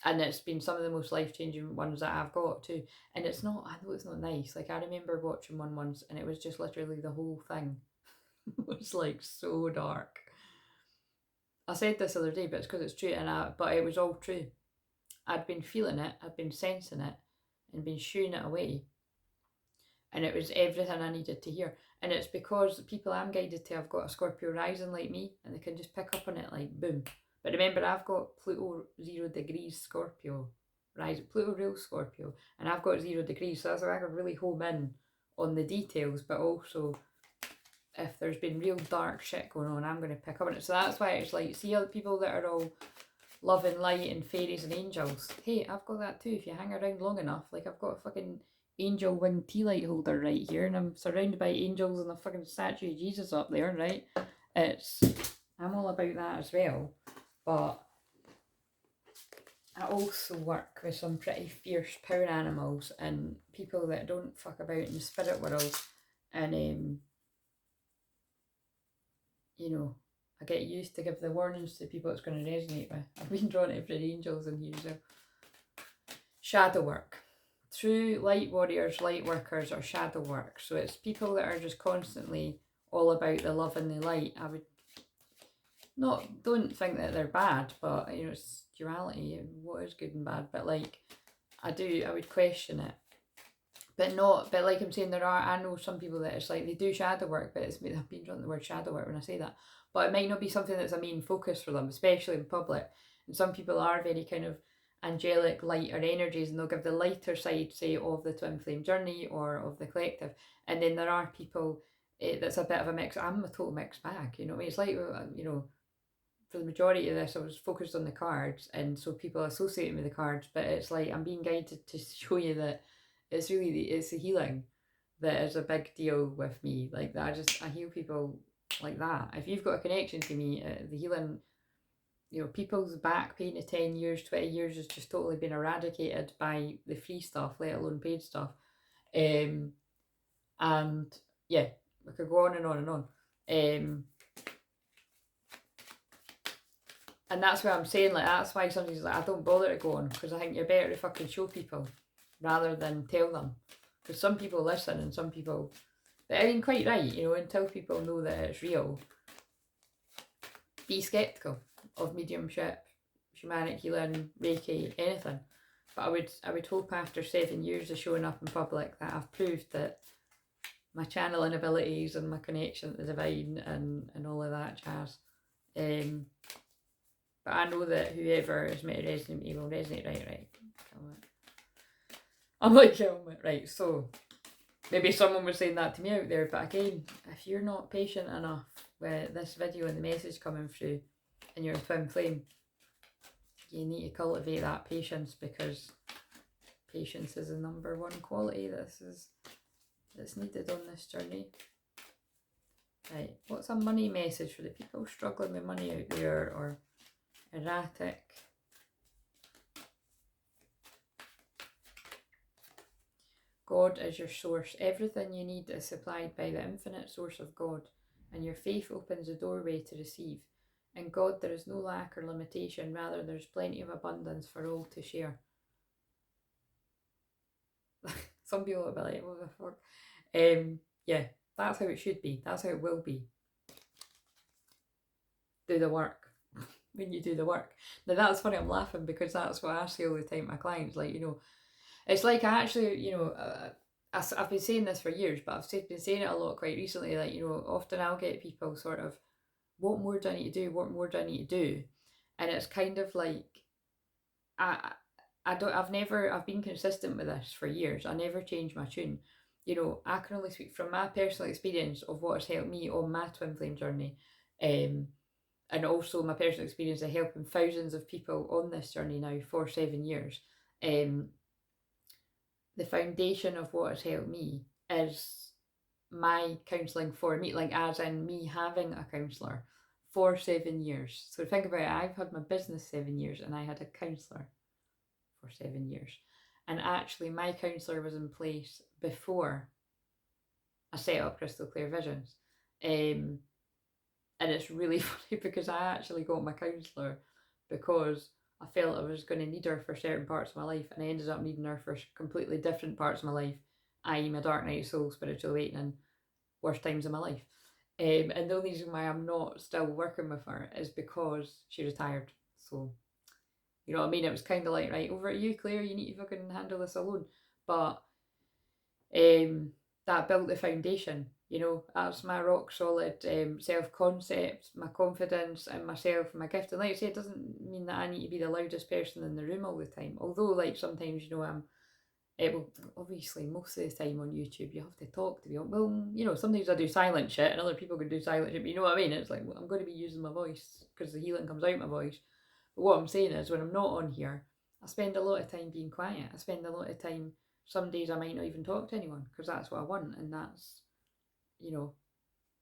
And it's been some of the most life-changing ones that I've got too. And it's not, I know it's not nice. Like, I remember watching one once and it was just literally the whole thing was like so dark. I said this the other day, but it's because it's true, but it was all true. I'd been feeling it, I'd been sensing it, and been shooing it away. And it was everything I needed to hear. And it's because the people I'm guided to have got a Scorpio rising like me, and they can just pick up on it like boom. But remember, I've got Pluto 0 degrees Scorpio rising, Pluto real Scorpio, and I've got 0 degrees, so that's why I can really home in on the details, but also if there's been real dark shit going on, I'm going to pick up on it. So that's why it's like, see other people that are all love and light and fairies and angels. Hey, I've got that too if you hang around long enough. Like, I've got a fucking angel wing tea light holder right here, and I'm surrounded by angels and a fucking statue of Jesus up there, right? I'm all about that as well. But I also work with some pretty fierce power animals and people that don't fuck about in the spirit world. And you know, I get used to give the warnings to people it's going to resonate with. I've been drawn to Red Angels in here as well. Shadow work. True light warriors, light workers are shadow work. So it's people that are just constantly all about the love and the light. I would don't think that they're bad, but you know, it's duality. What is good and bad? But like, I would question it. But like I'm saying, I know some people that it's like they do shadow work, but I've been drawn to the word shadow work when I say that. But it might not be something that's a main focus for them, especially in public. And some people are very kind of angelic, lighter energies, and they'll give the lighter side, say, of the twin flame journey or of the collective. And then there are people that's a bit of a mix. I'm a total mixed bag, you know what I mean? It's like, you know, for the majority of this, I was focused on the cards, and so people associate me with the cards, but it's like I'm being guided to show you that it's really it's the healing that is a big deal with me. Like that, I heal people like that. If you've got a connection to me, the healing, you know, people's back pain of 10 years, 20 years has just totally been eradicated by the free stuff, let alone paid stuff. And yeah, we could go on and on and on. And that's what I'm saying, like, that's why somebody's like, I don't bother to go on, because I think you're better to fucking show people rather than tell them. Because some people listen and some people, but I mean, quite right, you know, until people know that it's real, be sceptical of mediumship, shamanic healing, Reiki, anything. But I would hope after 7 years of showing up in public that I've proved that my channeling abilities and my connection to the divine and all of that jazz. But I know that whoever is meant to resonate with me will resonate right. I'm like, helmet, right, so maybe someone was saying that to me out there, but again, if you're not patient enough with this video and the message coming through and you're a twin flame, you need to cultivate that patience, because patience is the number one quality that's needed on this journey. Right, what's a money message for the people struggling with money out there, or erratic? God is your source. Everything you need is supplied by the infinite source of God, and your faith opens the doorway to receive. In God there is no lack or limitation, rather there's plenty of abundance for all to share. Some people will be like, what the fuck? Yeah, that's how it should be. That's how it will be. Do the work. When you do the work. Now that's funny, I'm laughing because that's what I say all the time to my clients. Like, you know, it's like I actually, you know, I've been saying this for years, but I've been saying it a lot quite recently. Like, you know, often I'll get people sort of, what more do I need to do? What more do I need to do? And it's kind of like, I've been consistent with this for years. I never change my tune. You know, I can only speak from my personal experience of what has helped me on my twin flame journey. And also my personal experience of helping thousands of people on this journey now for 7 years. The foundation of what has helped me is my counselling for me, like as in me having a counsellor for 7 years. So think about it, I've had my business 7 years and I had a counsellor for 7 years. And actually my counsellor was in place before I set up Crystal Clear Visions. And it's really funny because I actually got my counsellor because I felt I was going to need her for certain parts of my life, and I ended up needing her for completely different parts of my life, i.e. my dark night of soul, spiritual awakening, worst times of my life. And the only reason why I'm not still working with her is because she retired. So, you know what I mean? It was kind of like, right, over at you, Claire, you need to fucking handle this alone. But that built the foundation. You know, that's my rock solid self-concept, my confidence in myself, my gift. And like I say, it doesn't mean that I need to be the loudest person in the room all the time. Although, like, sometimes, you know, I'm able, obviously, most of the time on YouTube, you have to talk to be, well, you know, sometimes I do silent shit and other people can do silent shit, but you know what I mean? It's like, well, I'm going to be using my voice because the healing comes out my voice. But what I'm saying is, when I'm not on here, I spend a lot of time being quiet. I spend a lot of time, some days I might not even talk to anyone because that's what I want, and that's, you know,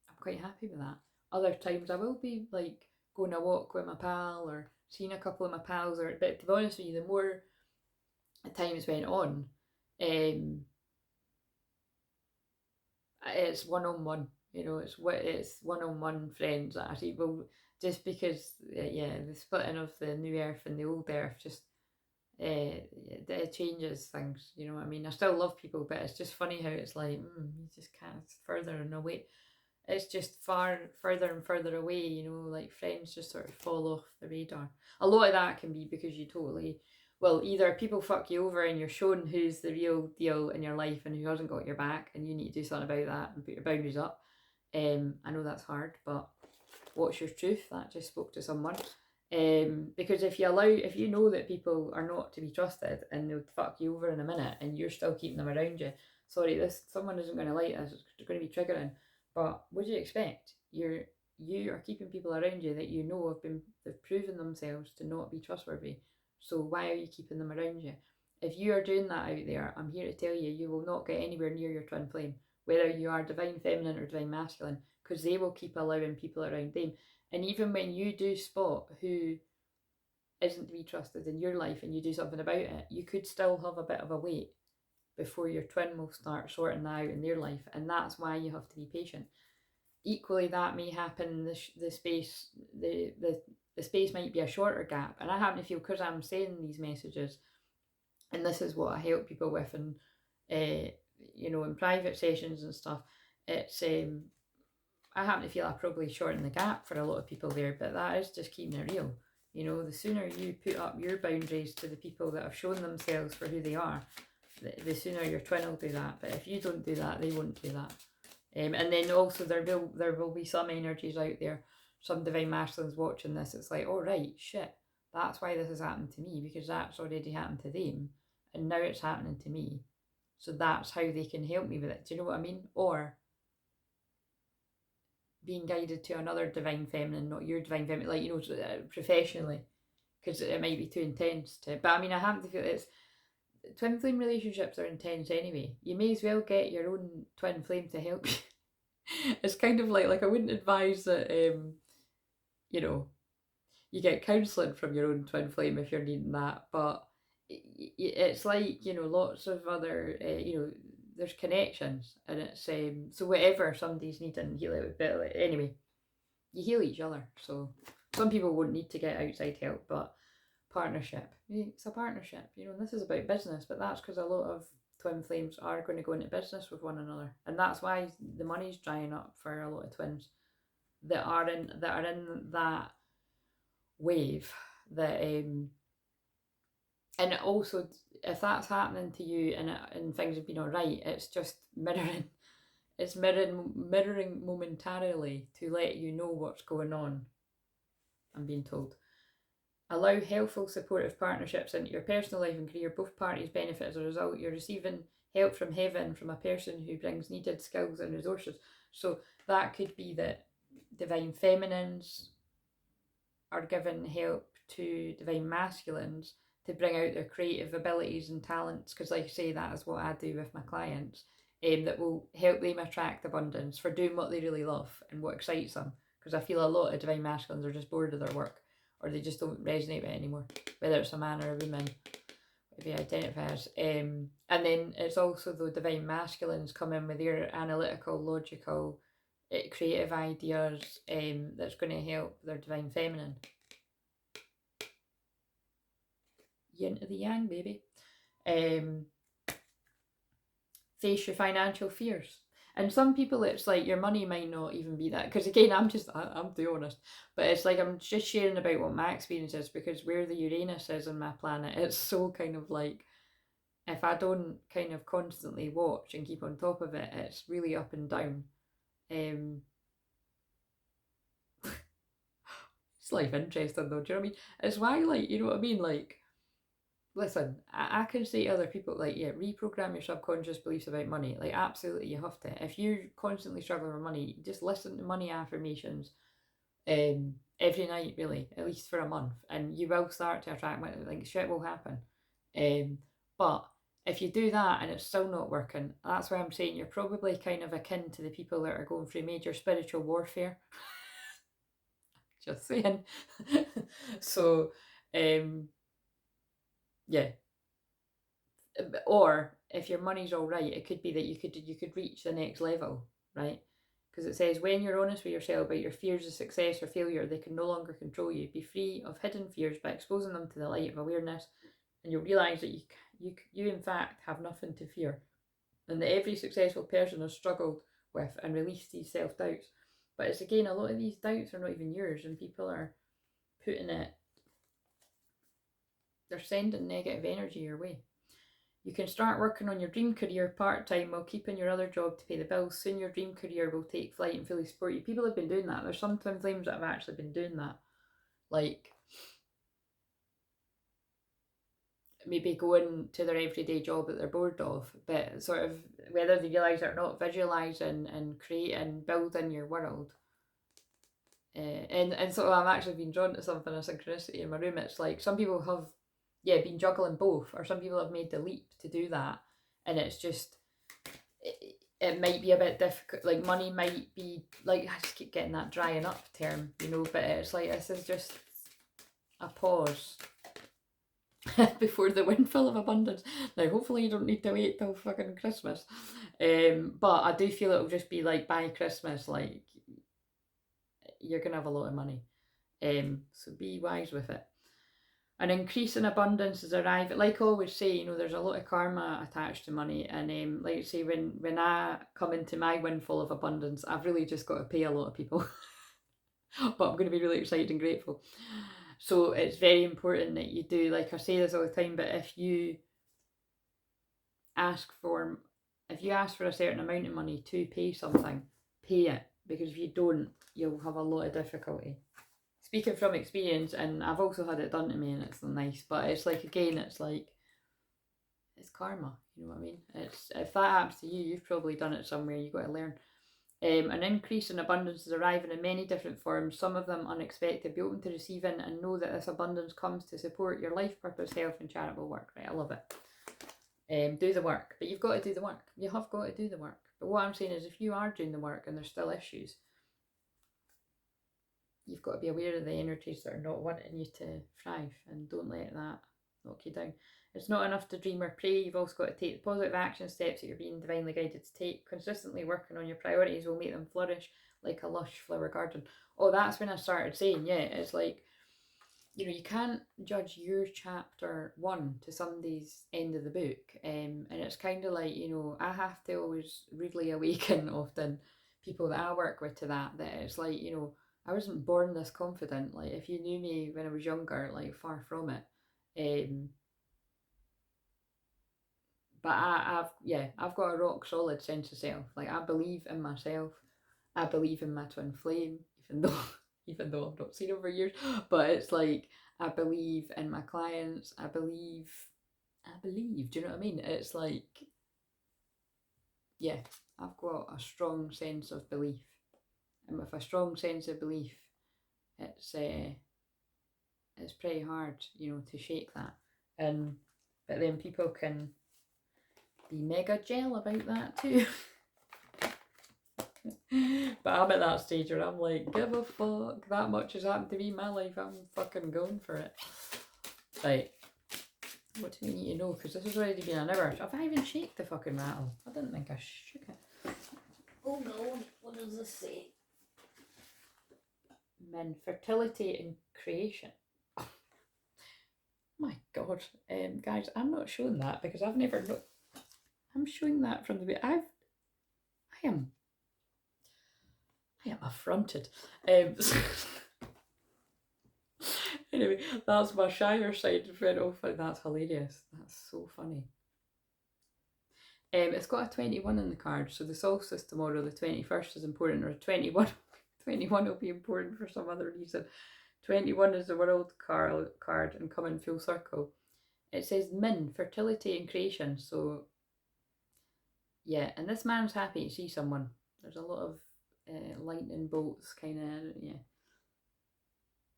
I'm quite happy with that. Other times I will be like going a walk with my pal or seeing a couple of my pals, or but to be honest with you, the more times went on, it's one on one. You know, it's one on one friends that I see. Well, just because yeah, the splitting of the new earth and the old earth just it changes things. You know what I mean? I still love people, but it's just funny how it's like you just can't. It's further and away. It's just further and further away. You know, like friends just sort of fall off the radar. A lot of that can be because you totally. Well, either people fuck you over and you're shown who's the real deal in your life and who hasn't got your back, and you need to do something about that and put your boundaries up. I know that's hard, but what's your truth? That just spoke to someone. Because if you know that people are not to be trusted and they'll fuck you over in a minute and you're still keeping them around you, sorry, someone isn't going to like this, it's going to be triggering. But what do you expect? You are keeping people around you that you know they've proven themselves to not be trustworthy. So why are you keeping them around you? If you are doing that out there, I'm here to tell you, you will not get anywhere near your twin flame, whether you are divine feminine or divine masculine, because they will keep allowing people around them. And even when you do spot who isn't to be trusted in your life and you do something about it, you could still have a bit of a wait before your twin will start sorting that out in their life. And that's why you have to be patient. Equally, that may happen in the space, the space might be a shorter gap. And I happen to feel, because I'm saying these messages, and this is what I help people with, and you know, in private sessions and stuff, it's I happen to feel I probably shorten the gap for a lot of people there, but that is just keeping it real. You know, the sooner you put up your boundaries to the people that have shown themselves for who they are, the sooner your twin will do that. But if you don't do that, they won't do that. And then also there will be some energies out there, some divine masculines watching this. It's like, oh right, shit, that's why this has happened to me, because that's already happened to them, and now it's happening to me. So that's how they can help me with it. Do you know what I mean? Or being guided to another divine feminine, not your divine feminine, like, you know, professionally, because it might be too intense to. But I mean, I happen to feel it's twin flame relationships are intense anyway. You may as well get your own twin flame to help you. It's kind of like I wouldn't advise that you know, you get counselling from your own twin flame if you're needing that, but it's like, you know, lots of other you know, there's connections, and it's so whatever somebody's needing, heal it with bit. Anyway, you heal each other, so Some people won't need to get outside help, but partnership. It's a partnership, you know, and this is about business, but that's because a lot of twin flames are going to go into business with one another. And that's why the money's drying up for a lot of twins that are in that wave that and also if that's happening to you and things have been alright, it's just mirroring. It's mirroring momentarily to let you know what's going on. I'm being told. Allow helpful, supportive partnerships into your personal life and career. Both parties benefit as a result. You're receiving help from heaven from a person who brings needed skills and resources. So that could be that divine feminines are giving help to divine masculines to bring out their creative abilities and talents. Because like I say, that is what I do with my clients. That will help them attract abundance for doing what they really love and what excites them. Because I feel a lot of divine masculines are just bored of their work, or they just don't resonate with it anymore, whether it's a man or a woman, whatever you identify as. And then it's also the divine masculines come in with their analytical, logical, creative ideas that's going to help their divine feminine. Yin to the yang, baby. Face your financial fears. And some people, it's like your money might not even be that. Because again, I'm too honest. But it's like I'm just sharing about what my experience is, because where the Uranus is on my planet, it's so kind of like, if I don't kind of constantly watch and keep on top of it, it's really up and down. It's life interesting though, do you know what I mean? It's why, like, you know what I mean? Like, listen, I can say to other people, like, yeah, reprogram your subconscious beliefs about money. Like, absolutely, you have to. If you constantly struggle with money, just listen to money affirmations every night, really, at least for a month, and you will start to attract money. Like, shit will happen. But if you do that and it's still not working, that's why I'm saying you're probably kind of akin to the people that are going through major spiritual warfare. Just saying. So, yeah. Or if your money's all right, it could be that you could reach the next level, right? Because it says, when you're honest with yourself about your fears of success or failure, they can no longer control you. Be free of hidden fears by exposing them to the light of awareness, and you'll realise that you in fact have nothing to fear, and that every successful person has struggled with and released these self-doubts. But it's again, a lot of these doubts are not even yours, and people are putting it, they're sending negative energy your way. You can start working on your dream career part-time while keeping your other job to pay the bills. Soon your dream career will take flight and fully support you. People have been doing that. There's some twin flames that have actually been doing that. Like, maybe going to their everyday job that they're bored of, but sort of, whether they realise it or not, visualising and creating, building your world. And so I'm actually been drawn to something, a synchronicity in my room. It's like some people have been juggling both, or some people have made the leap to do that, and it's just it might be a bit difficult. Like, money might be like, I just keep getting that drying up term, you know, but it's like, this is just a pause before the windfall of abundance. Now hopefully you don't need to wait till fucking Christmas, but I do feel it'll just be like, by Christmas, like, you're gonna have a lot of money, so be wise with it. An increase in abundance is arriving. Like I always say, you know, there's a lot of karma attached to money, and like I say, when I come into my windfall of abundance, I've really just got to pay a lot of people. But I'm going to be really excited and grateful. So it's very important that you do, like I say this all the time, but if you ask for a certain amount of money to pay something, pay it, because if you don't, you'll have a lot of difficulty. Speaking from experience, and I've also had it done to me, and it's not nice, but it's like, again, it's like, it's karma, you know what I mean? It's, if that happens to you, you've probably done it somewhere, you've got to learn. An increase in abundance is arriving in many different forms, some of them unexpected. Be open to receiving and know that this abundance comes to support your life purpose, health and charitable work. Right, I love it. Do the work, but you've got to do the work. You have got to do the work. But what I'm saying is, if you are doing the work and there's still issues, you've got to be aware of the energies that are not wanting you to thrive, and don't let that knock you down. It's not enough to dream or pray. You've also got to take the positive action steps that you're being divinely guided to take. Consistently working on your priorities will make them flourish. like a lush flower garden. Oh, that's when I started saying, yeah, it's like, you know, you can't judge your chapter 1 to somebody's end of the book. And it's kind of like, you know, I have to always rudely awaken often people that I work with to that it's like, you know, I wasn't born this confident. Like, if you knew me when I was younger, like, far from it. But I've got a rock solid sense of self. Like, I believe in myself. I believe in my twin flame, even though I've not seen her for years. But it's like, I believe in my clients. I believe. Do you know what I mean? It's like, yeah, I've got a strong sense of belief, and with a strong sense of belief, it's pretty hard, you know, to shake that. But then people can be mega gel about that too. But I'm at that stage where I'm like, give a fuck, that much has happened to me in my life, I'm fucking going for it. Right, what do we need to know? Because this has already been an hour. Have I even shake the fucking rattle? I didn't think I shook it. Oh god, what does this say? Men, fertility and creation. My god, guys, I'm not showing that because I've never I'm showing that from the way I am affronted. Anyway, that's my shyer side of it. Oh, that's hilarious. That's so funny. It's got a 21 in the card, so the solstice tomorrow, the 21st, is important, or 21 will be important for some other reason. 21 is the world card and coming full circle. It says Min, fertility and creation. So yeah, and this man's happy to see someone. There's a lot of lightning bolts, kind of, yeah.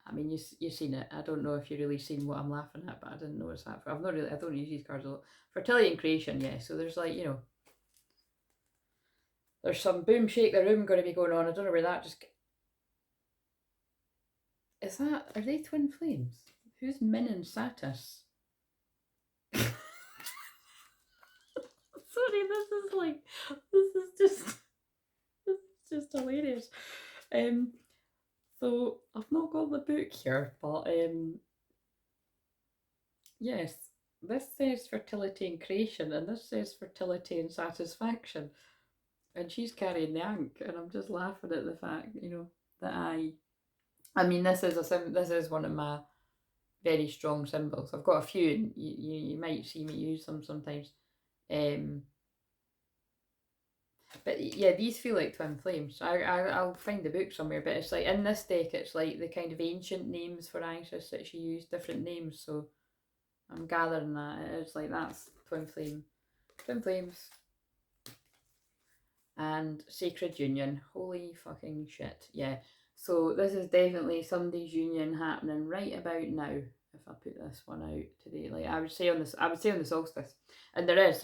I mean, you've seen it. I don't know if you've really seen what I'm laughing at, but I didn't notice that. I don't use these cards a lot. Fertility and creation, yeah. So there's, like, you know, there's some boom shake the room going to be going on. I don't know where that just... Are they twin flames? Who's Min and Satis? Sorry, this is just hilarious. So I've not got the book here, but yes, this says fertility and creation, and this says fertility and satisfaction, and she's carrying the ankh, and I'm just laughing at the fact, you know, that I mean, this is one of my very strong symbols. I've got a few, and you might see me use them sometimes. But yeah, these feel like twin flames. I'll find the book somewhere, but it's like in this deck, it's like the kind of ancient names for Isis that she used, different names. So I'm gathering that it's like that's twin flames, and sacred union. Holy fucking shit, yeah. So this is definitely somebody's union happening right about now. If I put this one out today, like I would say on the solstice, and there's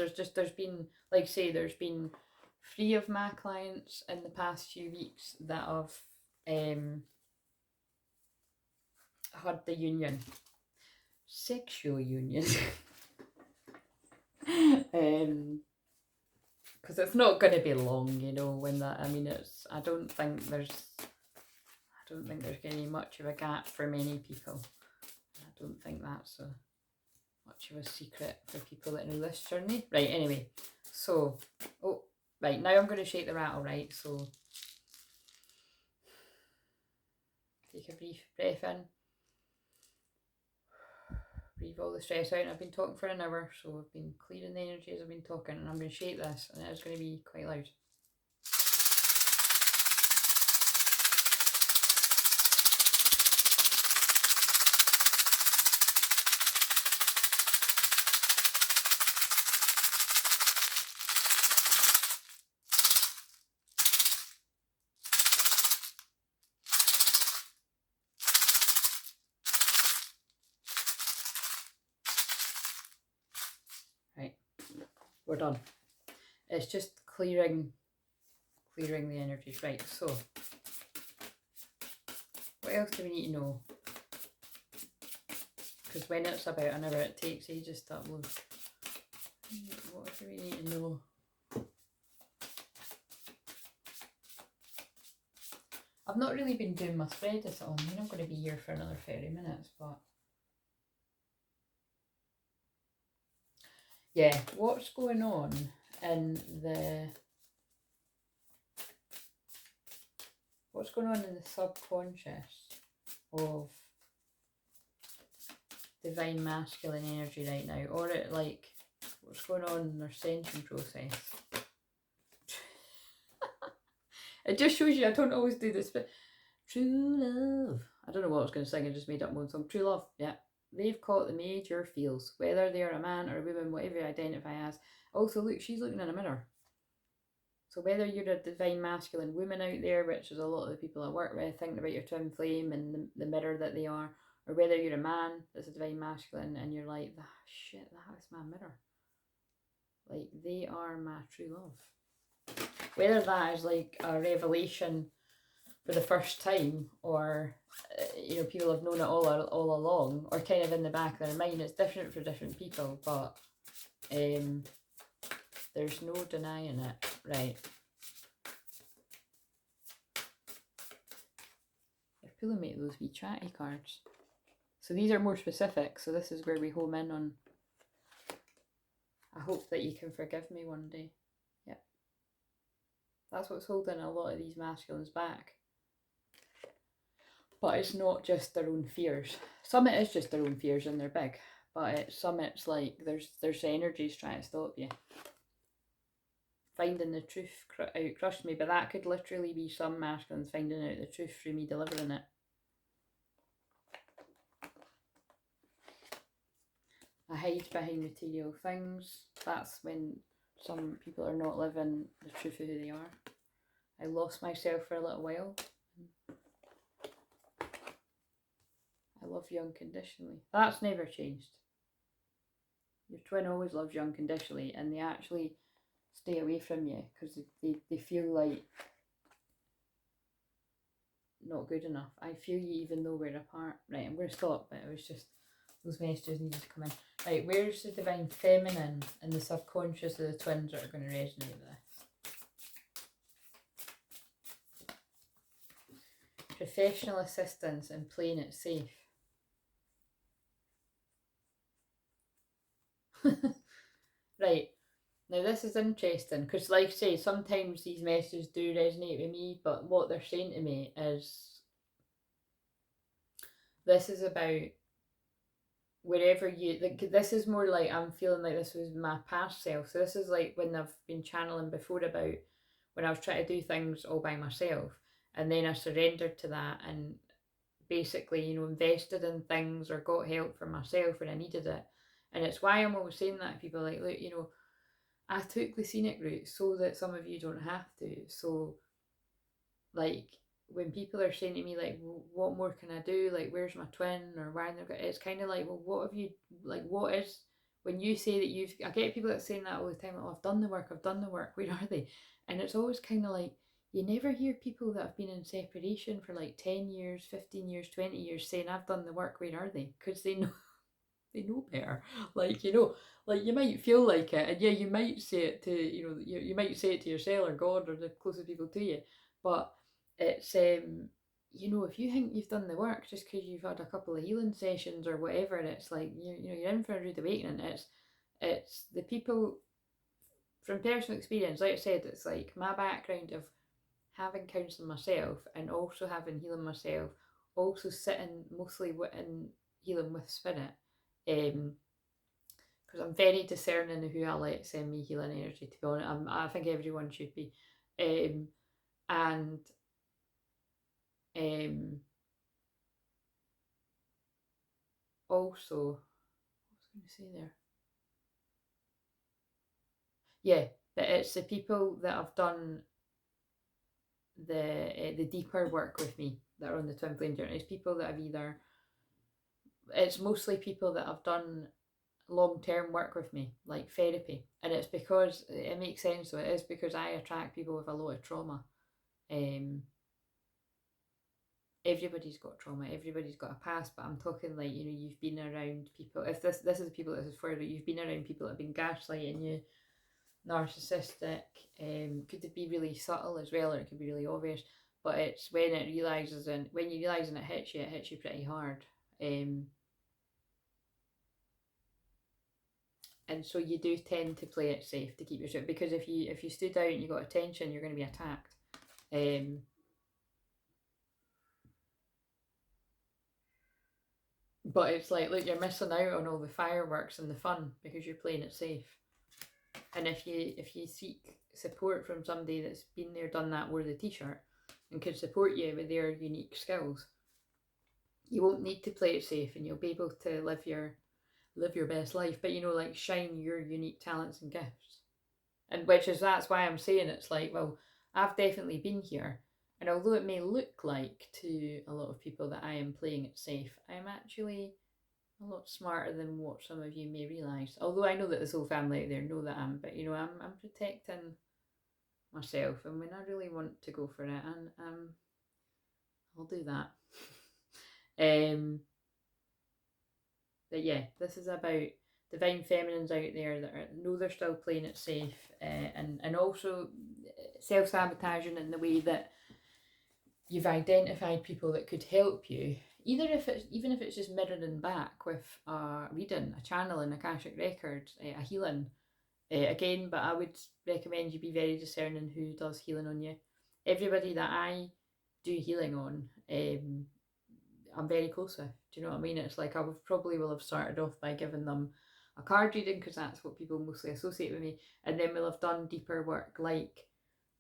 been, like, say, there's been 3 of my clients in the past few weeks that have had the union, sexual union, because it's not going to be long, you know, when that, I mean, I don't think there's going to be much of a gap for many people. I don't think that's much of a secret for people that know this journey. Right, anyway, so, right, now I'm going to shake the rattle, right? So take a brief breath in. Breathe all the stress out. And I've been talking for an hour, so I've been clearing the energy as I've been talking, and I'm going to shake this, and it is going to be quite loud. We're done. It's just clearing the energies. Right, so what else do we need to know? Because when it's about an hour, it takes ages to upload. What do we need to know? I've not really been doing my spread this on. You're not going to be here for another 30 minutes, but yeah, what's going on in the subconscious of divine masculine energy right now, or it like what's going on in their ascension process? It just shows you I don't always do this, but true love. I don't know what I was going to sing. I just made up one song. True love. Yeah. They've caught the major feels, whether they are a man or a woman, whatever you identify as. Also, look, she's looking in a mirror. So whether you're a divine masculine woman out there, which is a lot of the people I work with, thinking about your twin flame and the mirror that they are, or whether you're a man that's a divine masculine and you're like, ah, shit, that's my mirror. Like, they are my true love. Whether that is like a revelation for the first time, or you know, people have known it all along, or kind of in the back of their mind. It's different for different people, but there's no denying it. Right, they're pulling me those wee chatty cards, so these are more specific, so this is where we home in on I hope that you can forgive me one day. Yep, that's what's holding a lot of these masculines back. But it's not just their own fears. Some it is just their own fears and they're big. But some it's like there's energies trying to stop you. Finding the truth out crushed me. But that could literally be some masculines finding out the truth through me delivering it. I hide behind material things. That's when some people are not living the truth of who they are. I lost myself for a little while. I love you unconditionally. That's never changed. Your twin always loves you unconditionally, and they actually stay away from you because they feel like not good enough. I feel you even though we're apart. Right, I'm going to stop, but it was just those messages needed to come in. Right, where's the divine feminine and the subconscious of the twins that are going to resonate with this? Professional assistance and playing it safe. Right, now this is interesting because, like I say, sometimes these messages do resonate with me, but what they're saying to me is this is about wherever you, like, this is more like I'm feeling like this was my past self. So this is like when I've been channeling before about when I was trying to do things all by myself, and then I surrendered to that and basically, you know, invested in things or got help for myself when I needed it. And it's why I'm always saying that to people, like, look, you know, I took the scenic route so that some of you don't have to. So, like, when people are saying to me, like, well, what more can I do? Like, where's my twin? Or why they're got, it's kind of like, well, what have you, like, what is, when you say that you've, I get people that saying that all the time, like, oh, I've done the work, where are they? And it's always kind of like, you never hear people that have been in separation for like 10 years, 15 years, 20 years saying, I've done the work, where are they? Because they know they know better. Like, you know, like you might feel like it, and yeah, you might say it to, you know, you might say it to yourself or God or the closest people to you, but it's you know, if you think you've done the work just because you've had a couple of healing sessions or whatever, it's like you know, you're in for a rude awakening. It's the people from personal experience, like I said, it's like my background of having counselling myself and also having healing myself, also sitting mostly in healing with spirit, because I'm very discerning of who I let send me healing energy, to be honest. I think everyone should be. And also, what was I going to say there? Yeah, that it's the people that have done the deeper work with me that are on the twin flame journey. It's people that have either, it's mostly people that have done long-term work with me, like therapy, and it's because it makes sense. So it is because I attract people with a lot of trauma. Everybody's got trauma, everybody's got a past, but I'm talking like, you know, you've been around people, if this is the people this is for, you've been around people that have been gaslighting you, narcissistic, could it be really subtle as well, or it could be really obvious, but it's when it realizes, and when you realize and it hits you pretty hard. And so you do tend to play it safe to keep yourself, because if you stood out and you got attention, you're going to be attacked. But it's like, look, you're missing out on all the fireworks and the fun because you're playing it safe. And if you seek support from somebody that's been there, done that, wore the t-shirt, and can support you with their unique skills, you won't need to play it safe, and you'll be able to live your best life. But like, shine your unique talents and gifts. And that's why I'm saying, it's like, well, I've definitely been here, and although it may look like to a lot of people that I am playing it safe, I'm actually a lot smarter than what some of you may realise. Although I know that this whole family out there know that but I'm protecting myself, and when I really want to go for it, and I'll do that. But yeah, this is about divine feminines out there that know they're still playing it safe, and also self-sabotaging in the way that you've identified people that could help you, even if it's just mirroring back with a reading, a channeling, a Akashic record, a healing. Again, but I would recommend you be very discerning who does healing on you. Everybody that I do healing on, I'm very close with. Do you know what I mean? It's like, I probably will have started off by giving them a card reading, because that's what people mostly associate with me, and then we'll have done deeper work like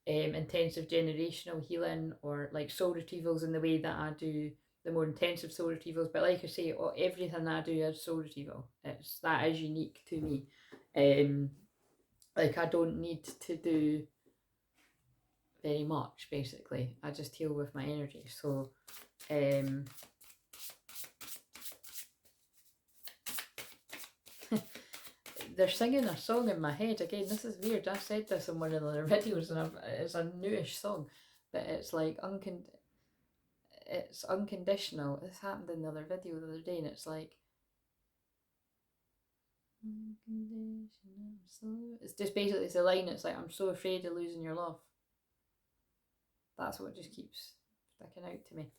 intensive generational healing, or like soul retrievals in the way that I do the more intensive soul retrievals. But like I say, everything I do is soul retrieval. That is unique to me. Like, I don't need to do very much, basically. I just heal with my energy. So they're singing a song in my head. Again, this is weird. I said this in one of the other videos, and it's a newish song, but it's like it's unconditional. This happened in the other video the other day, and it's like, unconditional. It's just basically, it's a line. It's like, I'm so afraid of losing your love. That's what just keeps sticking out to me.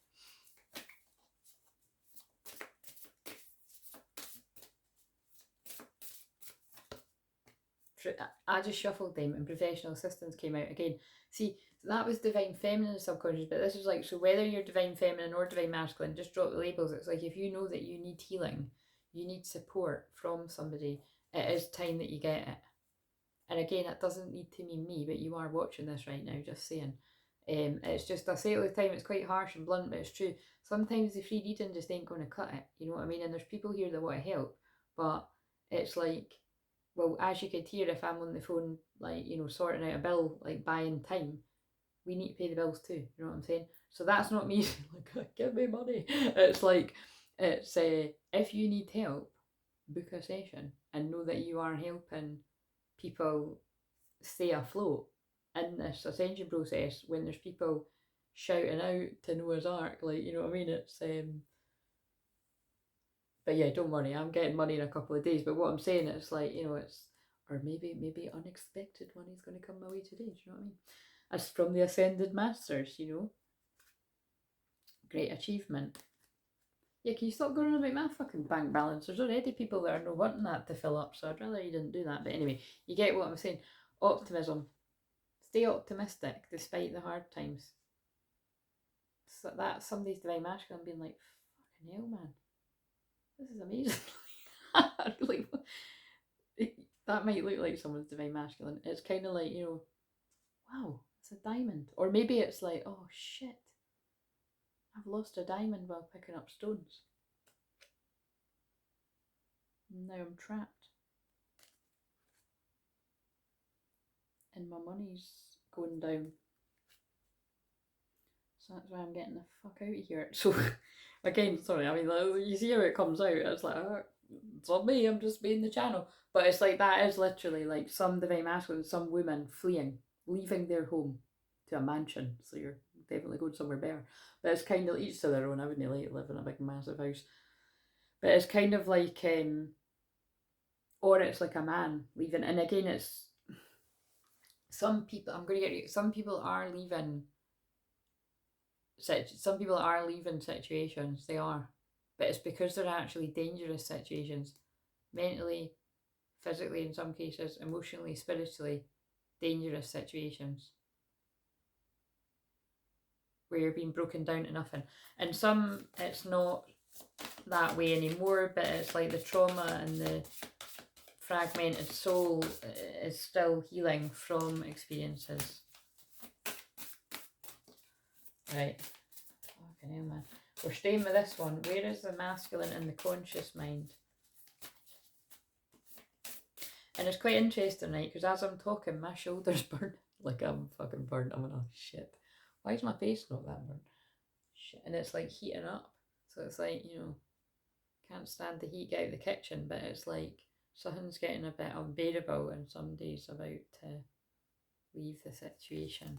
I just shuffled them, and professional assistance came out again. See, that was divine feminine subconscious, but this is like, so whether you're divine feminine or divine masculine, just drop the labels. It's like, if you know that you need healing, you need support from somebody, it is time that you get it. And again, it doesn't need to mean me, but you are watching this right now, just saying. It's just, I say it all the time, it's quite harsh and blunt, but it's true. Sometimes the free reading just ain't going to cut it, you know what I mean? And there's people here that want to help, but it's like, well, as you could hear, if I'm on the phone, like, sorting out a bill, like buying time, we need to pay the bills too, you know what I'm saying? So that's not me like, give me money. It's like, it's if you need help, book a session, and know that you are helping people stay afloat in this ascension process, when there's people shouting out to Noah's Ark, like, you know what I mean? It's but yeah, don't worry, I'm getting money in a couple of days. But what I'm saying is, like, it's, or maybe unexpected money's going to come my way today. Do you know what I mean? As from the Ascended Masters, great achievement. Yeah, can you stop going on about my fucking bank balance? There's already people that are not wanting that to fill up, so I'd rather you didn't do that. But anyway, you get what I'm saying. Optimism. Stay optimistic despite the hard times. So that's somebody's divine masculine being like, fucking hell, man, this is amazing. Like, that might look like someone's divine masculine. It's kind of like, wow, it's a diamond. Or maybe it's like, oh shit, I've lost a diamond while picking up stones. Now I'm trapped. And my money's going down. So that's why I'm getting the fuck out of here. So, again, sorry, I mean, you see how it comes out. It's like, oh, it's not me, I'm just being the channel. But it's like, that is literally like some divine masculine, some women fleeing, leaving their home to a mansion. So you're definitely going somewhere better. But it's kind of each to their own. I wouldn't like live in a big massive house. But it's kind of like, or it's like a man leaving. And again, it's some people, I'm going to get you, some people are leaving some people are leaving situations, they are, but it's because they're actually dangerous situations, mentally, physically in some cases, emotionally, spiritually, dangerous situations where you're being broken down to nothing. And some, it's not that way anymore, but it's like the trauma and the fragmented soul is still healing from experiences. Right. Fucking hell, man. We're staying with this one. Where is the masculine in the conscious mind? And it's quite interesting, right? Because as I'm talking, my shoulders burn. Like I'm fucking burnt. I'm like, oh shit. Why is my face not that burnt? Shit. And it's like heating up. So it's like, you know, can't stand the heat, get out of the kitchen, but it's like something's getting a bit unbearable and somebody's about to leave the situation.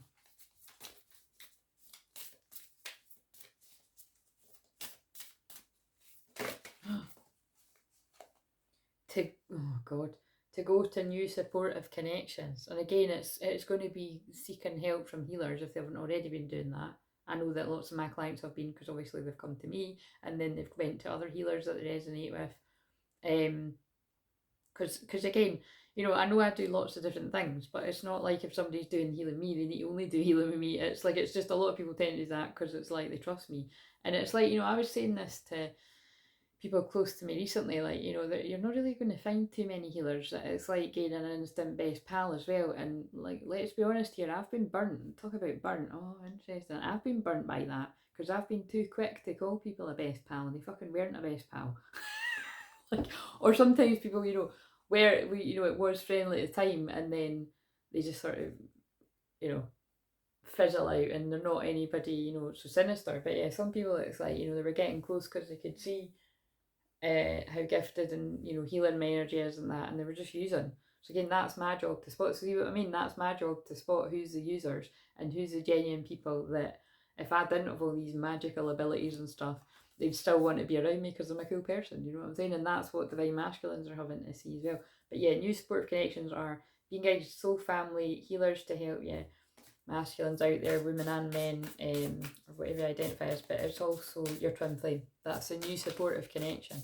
To go to new supportive connections. And again, it's going to be seeking help from healers if they haven't already been doing that. I know that lots of my clients have been, because obviously they've come to me and then they've went to other healers that they resonate with. Because again, you know I do lots of different things, but it's not like if somebody's doing healing me, they need to only do healing with me. It's like, it's just a lot of people tend to do that because it's like they trust me. And it's like, you know, I was saying this to people close to me recently, like, you know, that you're not really going to find too many healers. It's like gaining an instant best pal as well. And like, let's be honest here, I've been burnt. Talk about burnt. Oh, interesting. I've been burnt by that because I've been too quick to call people a best pal and they fucking weren't a best pal. Like, or sometimes people, you know, where we, you know, it was friendly at the time and then they just sort of, you know, fizzle out and they're not anybody, you know, so sinister. But yeah, some people, it's like, you know, they were getting close because they could see how gifted and, you know, healing my energy is and that, and they were just using. So again, that's my job to spot. So see what I mean? That's my job to spot who's the users and who's the genuine people that, if I didn't have all these magical abilities and stuff, they'd still want to be around me because I'm a cool person. You know what I'm saying? And that's what divine masculines are having to see as well. But yeah, new supportive connections are being guided, soul family, healers to help you. Masculines out there, women and men, or whatever you identify as, but it's also your twin flame. That's a new supportive connection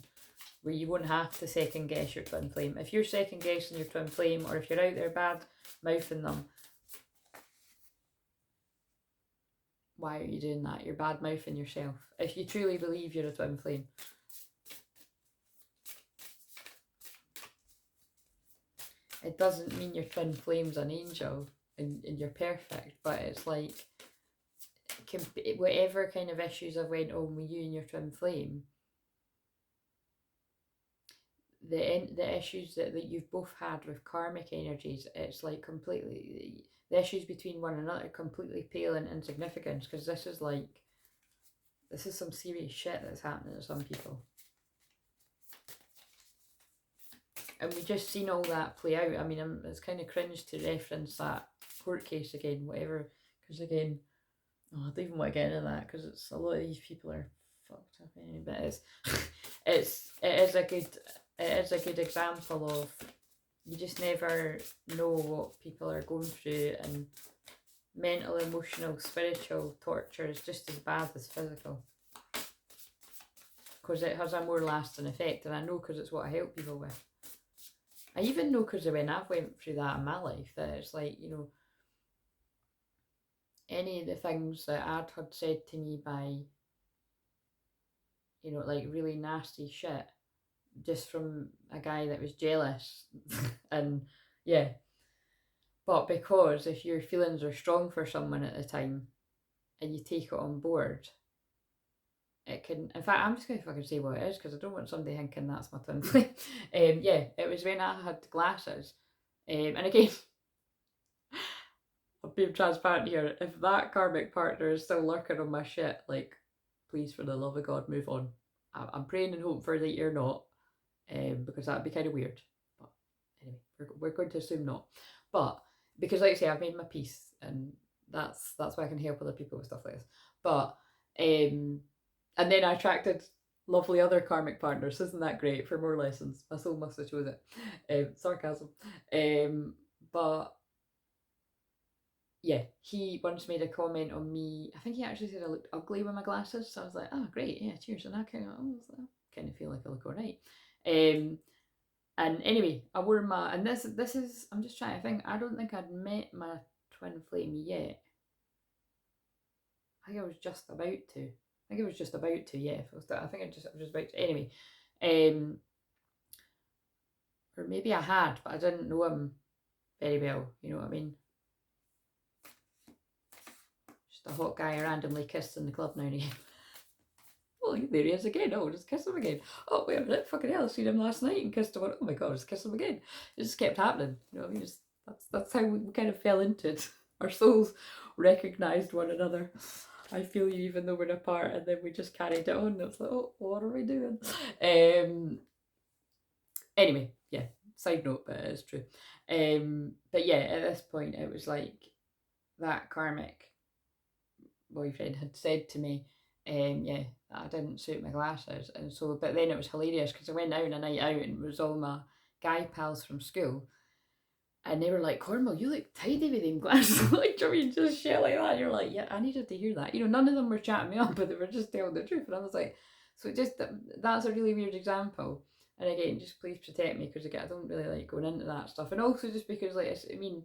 where you won't have to second guess your twin flame. If you're second guessing your twin flame, or if you're out there bad mouthing them, why are you doing that? You're bad mouthing yourself. If you truly believe you're a twin flame. It doesn't mean your twin flame's an angel and you're perfect, but it's like, whatever kind of issues have went on with you and your twin flame, the issues that you've both had with karmic energies, it's like completely, the issues between one another completely pale in insignificance, because this is some serious shit that's happening to some people. And we just seen all that play out. I mean, it's kind of cringe to reference that court case again, whatever, because again, I don't even want to get into that because it's a lot of these people are fucked up anyway. But it is a good example of, you just never know what people are going through, and mental, emotional, spiritual torture is just as bad as physical, because it has a more lasting effect. And I know because it's what I help people with. I even know because when I've went through that in my life, that it's like, you know, any of the things that I'd had said to me by, you know, like really nasty shit, just from a guy that was jealous. And yeah, but because if your feelings are strong for someone at the time and you take it on board, it can, in fact, I'm just going to fucking say what it is because I don't want somebody thinking that's my twin flame. Yeah, it was when I had glasses. And again, I'm being transparent here. If that karmic partner is still lurking on my shit, like, please, for the love of God, move on. I'm praying and hoping for that you're not, because that'd be kind of weird. But anyway, we're going to assume not. But because, like I say, I've made my peace, and that's why I can help other people with stuff like this. But and then I attracted lovely other karmic partners. Isn't that great? For more lessons, my soul must have chosen it. Sarcasm. But yeah, he once made a comment on me. I think he actually said I looked ugly with my glasses. So I was like, oh, great, yeah, cheers. And I kind of feel like I look all right. And anyway, I wore my, and this is, I'm just trying to think, I don't think I'd met my twin flame yet. I think I was just about to. I think it was just about to, yeah. I think I was just about to. Anyway, or maybe I had, but I didn't know him very well. You know what I mean? Just a hot guy I randomly kissed in the club now and again. Oh, there he is again. Oh, just kiss him again. Oh, wait a minute. Fucking hell, I seen him last night and kissed him. Oh my god, just kiss him again. It just kept happening. You know what I mean? That's how we kind of fell into it. Our souls recognised one another. I feel you even though we're apart, and then we just carried it on. It was like, oh, what are we doing? Anyway, yeah, side note, but it is true. But yeah, at this point, it was like that karmic boyfriend had said to me, yeah, that I didn't suit my glasses, and so, but then it was hilarious because I went out on a night out and it was all my guy pals from school, and they were like, Cornwall, you look tidy with them glasses. Like, I mean, just shit like that. You're like, yeah, I needed to hear that. You know, none of them were chatting me up, but they were just telling the truth. And I was like, so it just, that's a really weird example. And again, just please protect me because again, I don't really like going into that stuff. And also just because, like, I mean,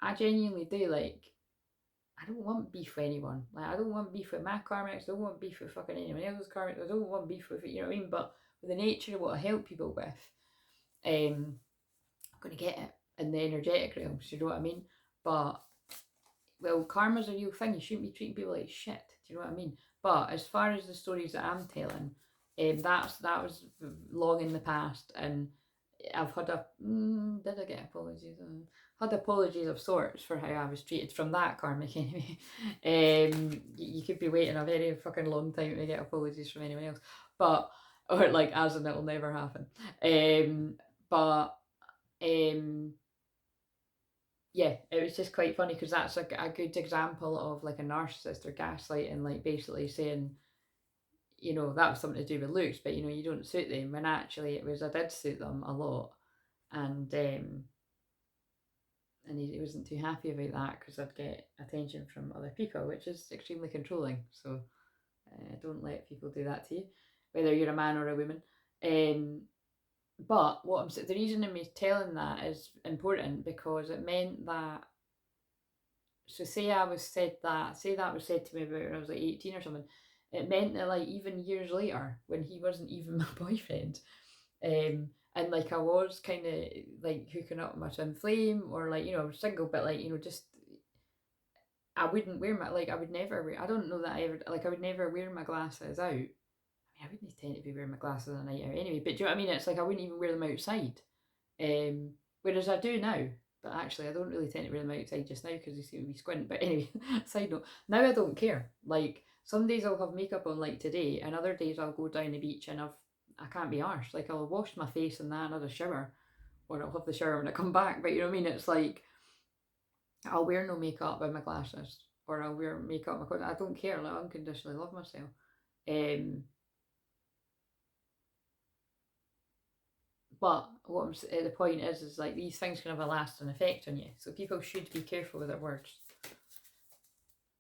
I genuinely do, like, I don't want beef with anyone. Like, I don't want beef with my karmics. I don't want beef with fucking anyone else's karmics. I don't want beef with, you know what I mean? But with the nature of what I help people with, I'm going to get it in the energetic realms, you know what I mean? But, well, karma's a real thing. You shouldn't be treating people like shit, do you know what I mean? But as far as the stories that I'm telling, that was long in the past, and I've had did I get apologies? Had apologies of sorts for how I was treated from that karmic anyway. You could be waiting a very fucking long time to get apologies from anyone else, but or like as in it'll never happen. But yeah, it was just quite funny because that's a good example of like a narcissist or gaslighting, like basically saying, you know, that was something to do with looks, but you know, you don't suit them. When actually it was, I did suit them a lot, and he wasn't too happy about that because I'd get attention from other people, which is extremely controlling. So don't let people do that to you, whether you're a man or a woman. But what I'm saying, the reason of me telling that is important because it meant that. So say that was said to me about when I was like 18 or something. It meant that like even years later, when he wasn't even my boyfriend, and like I was kind of like hooking up with my twin flame, or like, you know, I was single, but like, you know, just I wouldn't wear my, like I would never wear. I don't know that I ever, like I would never wear my glasses out. I mean, I wouldn't tend to be wearing my glasses on a night out anyway. But do you know what I mean? It's like I wouldn't even wear them outside. Whereas I do now. But actually, I don't really tend to wear them outside just now because you see me squint. But anyway, side note. Now I don't care. Like some days I'll have makeup on, like today, and other days I'll go down the beach and I can't be arsed. Like I'll wash my face and that, and have a shower, or I'll have the shower when I come back. But you know what I mean? It's like I'll wear no makeup with my glasses, or I'll wear makeup with my clothes. I don't care. Like I unconditionally love myself. Um, But what the point is like these things can have a lasting effect on you. So people should be careful with their words.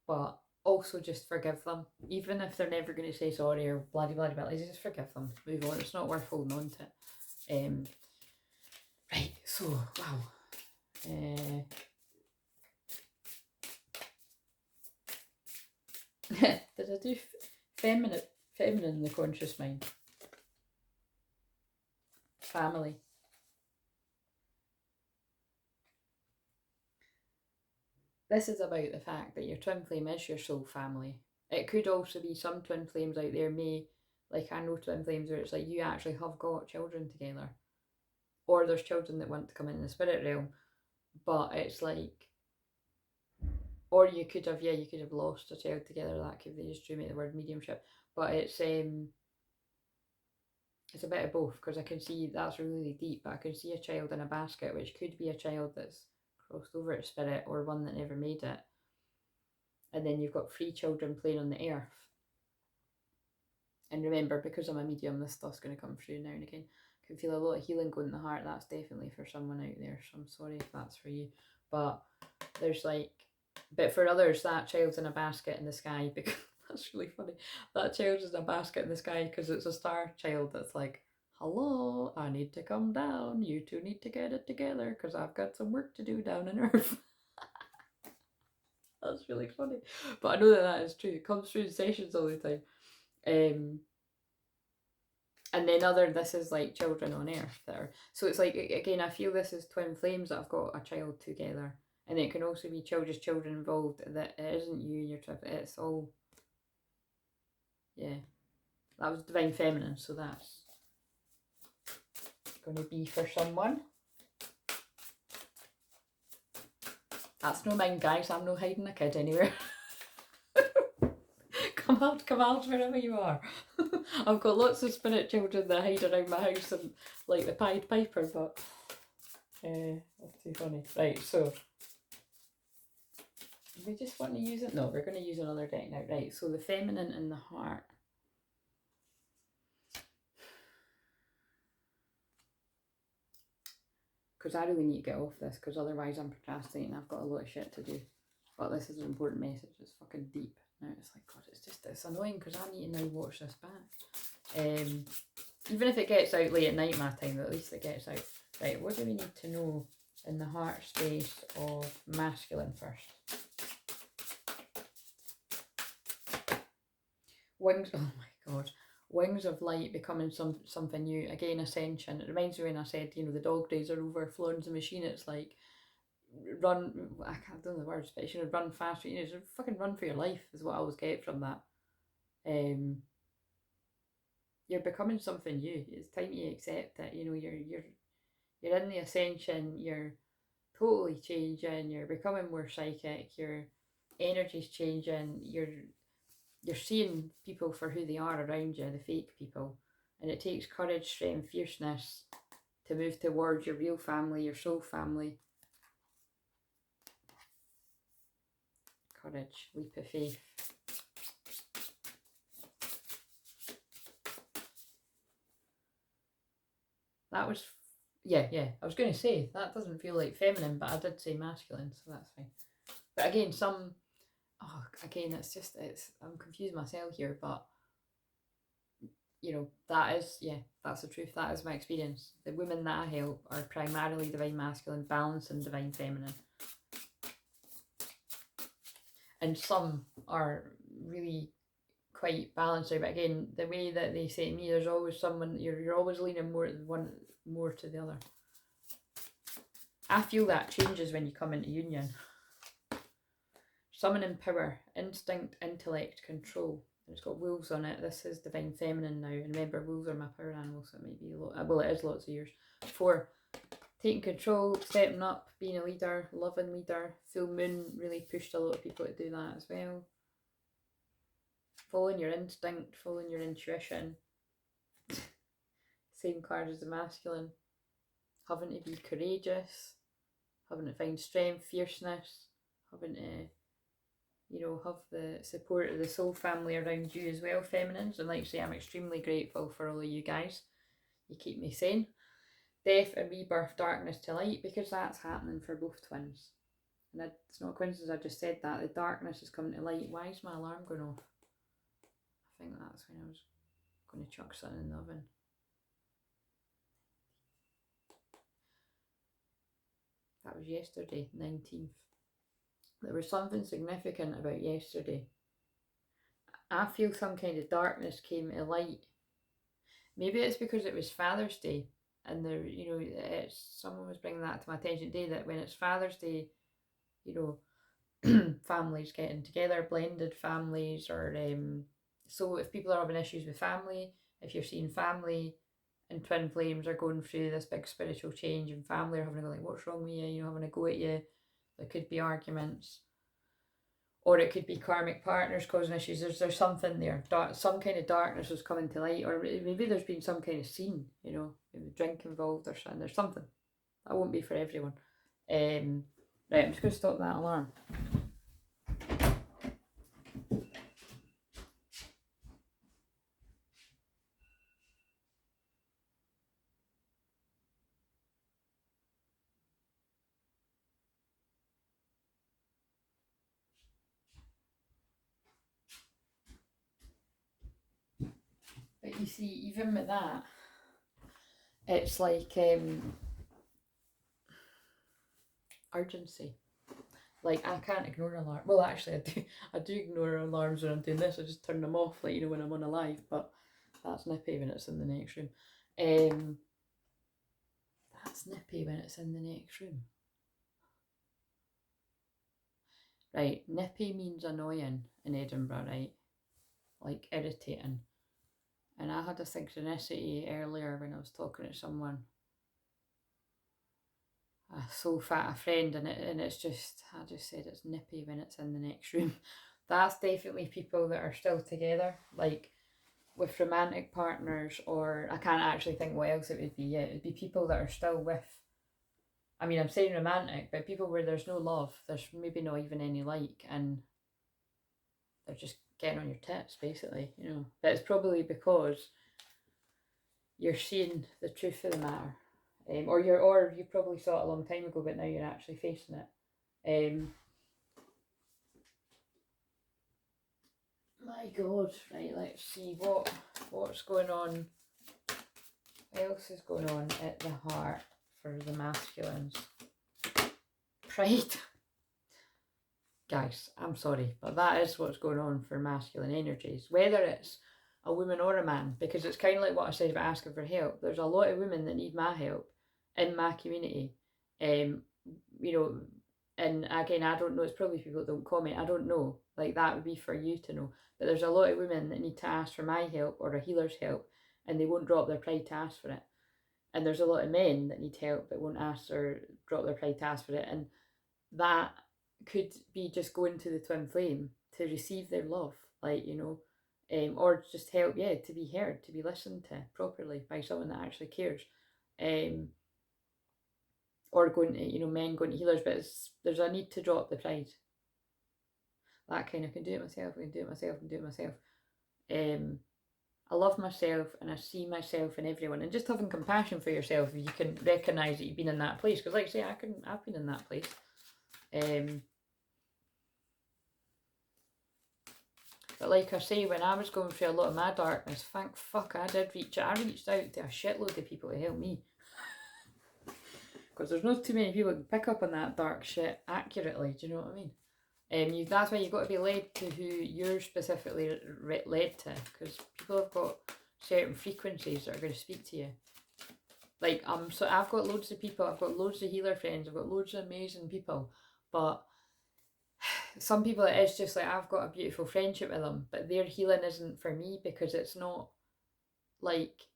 But also just forgive them. Even if they're never going to say sorry or blah blah blah, just forgive them. Move on. It's not worth holding on to it. Right, so, wow. Did I do feminine in the conscious mind? Family. This is about the fact that your twin flame is your soul family. It could also be some twin flames out there like I know twin flames where it's like you actually have got children together. Or there's children that want to come in the spirit realm. But it's like, or you could have lost a child together. That could, they just drew me the word mediumship. But it's a bit of both because I can see that's really deep. But I can see a child in a basket, which could be a child that's crossed over to spirit or one that never made it. And then you've got 3 children playing on the earth. And remember, because I'm a medium, this stuff's going to come through now and again. I can feel a lot of healing going in the heart. That's definitely for someone out there. So I'm sorry if that's for you. But there's like But for others, that child's in a basket in the sky because that's really funny. That child's in a basket in the sky because it's a star child that's like, hello, I need to come down. You two need to get it together because I've got some work to do down on Earth. That's really funny. But I know that that is true. It comes through in sessions all the time. And then this is like children on Earth that are, so it's like, again, I feel this is twin flames that have got a child together. And it can also be children involved that it isn't you and your twin, it's all, yeah. That was divine feminine, so that's going to be for someone. That's no mine, guys. I'm no hiding a kid anywhere. Come out wherever you are. I've got lots of spirit children that hide around my house and like the Pied Piper, but that's too funny. Right, so we just want to use it. No, we're going to use another deck now. Right, so the feminine and the heart. Because I really need to get off this, because otherwise I'm procrastinating. I've got a lot of shit to do. But this is an important message. It's fucking deep. Now it's like, God, it's annoying because I need to now watch this back. Even if it gets out late at night my time, at least it gets out. Right, what do we need to know in the heart space of masculine first? Wings, oh my God. Wings of light becoming something new. Again, Ascension. It reminds me when I said, you know, the dog days are over, Florence the machine. It's like, run, I can't do the words, but you should run faster. You know, just fucking run for your life is what I always get from that. You're becoming something new. It's time you accept it. You know, you're in the Ascension. You're totally changing. You're becoming more psychic. Your energy's changing. You're seeing people for who they are around you, the fake people. And it takes courage, strength, fierceness to move towards your real family, your soul family. Courage, leap of faith. That was, yeah. I was going to say, that doesn't feel like feminine, but I did say masculine, so that's fine. But again, I'm confusing myself here, but you know, that is, that's the truth. That is my experience. The women that I help are primarily divine masculine, balanced, and divine feminine. And some are really quite balanced out, but again, the way that they say to me, there's always someone, you're always leaning more to the other. I feel that changes when you come into union. Summoning power, instinct, intellect, control. It's got wolves on it. This is divine feminine now. And remember, wolves are my power animal, so it might be it is lots of years. 4, taking control, stepping up, being a leader, loving leader. Full moon really pushed a lot of people to do that as well. Following your instinct, following your intuition. Same card as the masculine. Having to be courageous, having to find strength, fierceness, having to, you know, have the support of the soul family around you as well, feminines. And like I say, I'm extremely grateful for all of you guys. You keep me sane. Death and rebirth, darkness to light, because that's happening for both twins. And it's not a coincidence I just said that. The darkness is coming to light. Why is my alarm going off? I think that's when I was going to chuck something in the oven. That was yesterday, 19th. There was something significant about yesterday. I feel some kind of darkness came to light. Maybe it's because it was Father's Day, and someone was bringing that to my attention today, that when it's Father's Day, you know, families getting together, blended families, or so if people are having issues with family, if you're seeing family and twin flames are going through this big spiritual change, and family are having a go like, what's wrong with you? You know, having a go at you. There could be arguments, or it could be karmic partners causing issues. There's something there. Some kind of darkness was coming to light, or maybe there's been some kind of scene. You know, maybe drink involved or something. There's something. That won't be for everyone. Right, I'm just going to stop that alarm. But you see, even with that, it's like urgency. Like, I can't ignore alarm. Well, actually, I do ignore alarms when I'm doing this. I just turn them off, like, you know, when I'm on a live. But that's nippy when it's in the next room. That's nippy when it's in the next room. Right, nippy means annoying in Edinburgh, right? Like irritating. And I had a synchronicity earlier when I was talking to someone. So fat a friend, and it's just, I just said it's nippy when it's in the next room. That's definitely people that are still together, like with romantic partners, or I can't actually think what else it would be yet. It would be people that are still with, I mean, I'm saying romantic, but people where there's no love, there's maybe not even any like, and they're just getting on your tits, basically, you know. But it's probably because you're seeing the truth of the matter. Or you probably saw it a long time ago, but now you're actually facing it. My God, right? Let's see what's going on. What else is going on at the heart for the masculines? Pride. Guys, I'm sorry, but that is what's going on for masculine energies. Whether it's a woman or a man, because it's kind of like what I said about asking for help. There's a lot of women that need my help in my community. You know, and again, I don't know, it's probably people that don't comment, I don't know. Like, that would be for you to know. But there's a lot of women that need to ask for my help or a healer's help, and they won't drop their pride to ask for it. And there's a lot of men that need help but won't ask or drop their pride to ask for it. And that could be just going to the twin flame to receive their love, like, you know, or just help, yeah, to be heard, to be listened to properly by someone that actually cares. Or going to, you know, men going to healers, but there's a need to drop the pride. That kind of, can do it myself, I can do it myself, I can do it myself. I love myself and I see myself in everyone, and just having compassion for yourself if you can recognise that you've been in that place, because like I say, I've been in that place. But like I say, when I was going through a lot of my darkness, thank fuck I did reach out. I reached out to a shitload of people to help me. Because there's not too many people who can pick up on that dark shit accurately, do you know what I mean? That's why you've got to be led to who you're specifically led to, because people have got certain frequencies that are going to speak to you. Like, so I've got loads of people, I've got loads of healer friends, I've got loads of amazing people, but some people it is just like, I've got a beautiful friendship with them, but their healing isn't for me because it's not like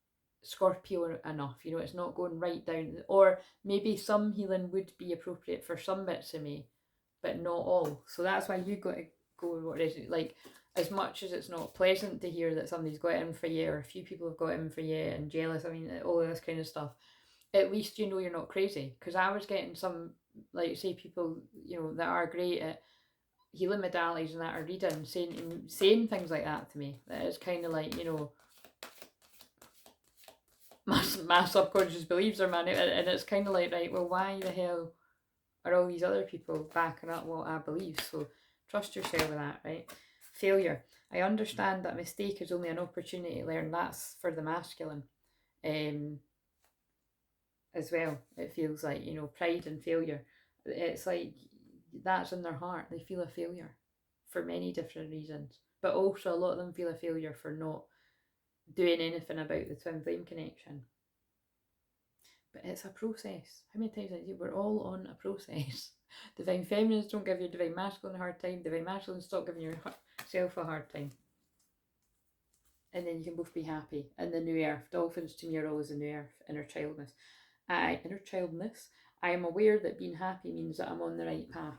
Scorpio enough, you know, it's not going right down. Or maybe some healing would be appropriate for some bits of me, but not all. So that's why you got to go with what is it, like, as much as it's not pleasant to hear that somebody's got in for you, or a few people have got in for you, and jealous, I mean, all of this kind of stuff, at least you know you're not crazy. Because I was getting some, like, say, people, you know, that are great at healing modalities and that are reading, saying things like that to me. That it's kind of like, you know, my subconscious beliefs are and it's kind of like, right, well, why the hell are all these other people backing up what I believe? So trust yourself with that, right? Failure. I understand that mistake is only an opportunity to learn. That's for the masculine. As well, it feels like, you know, pride and failure. It's like, that's in their heart. They feel a failure for many different reasons. But also, a lot of them feel a failure for not doing anything about the twin flame connection. But it's a process. How many times I say we're all on a process? Divine feminines don't give your divine masculine a hard time. Divine masculines stop giving yourself a hard time. And then you can both be happy in the new earth. Dolphins to me are always the new earth. Inner childness. I am aware that being happy means that I'm on the right path.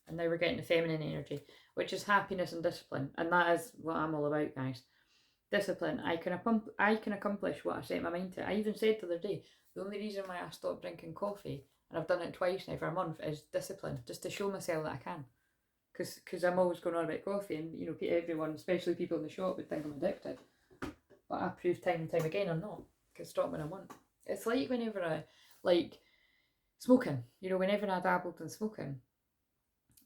And now we're getting the feminine energy, which is happiness and discipline. And that is what I'm all about, guys. Discipline. I can accomplish what I set my mind to. I even said the other day, the only reason why I stopped drinking coffee, and I've done it twice now for a month, is discipline. Just to show myself that I can. Because I'm always going on about coffee, and, you know, everyone, especially people in the shop, would think I'm addicted. But I proved time and time again I'm not. I can stop when I want. It's like whenever I, like, smoking. You know, whenever I dabbled in smoking,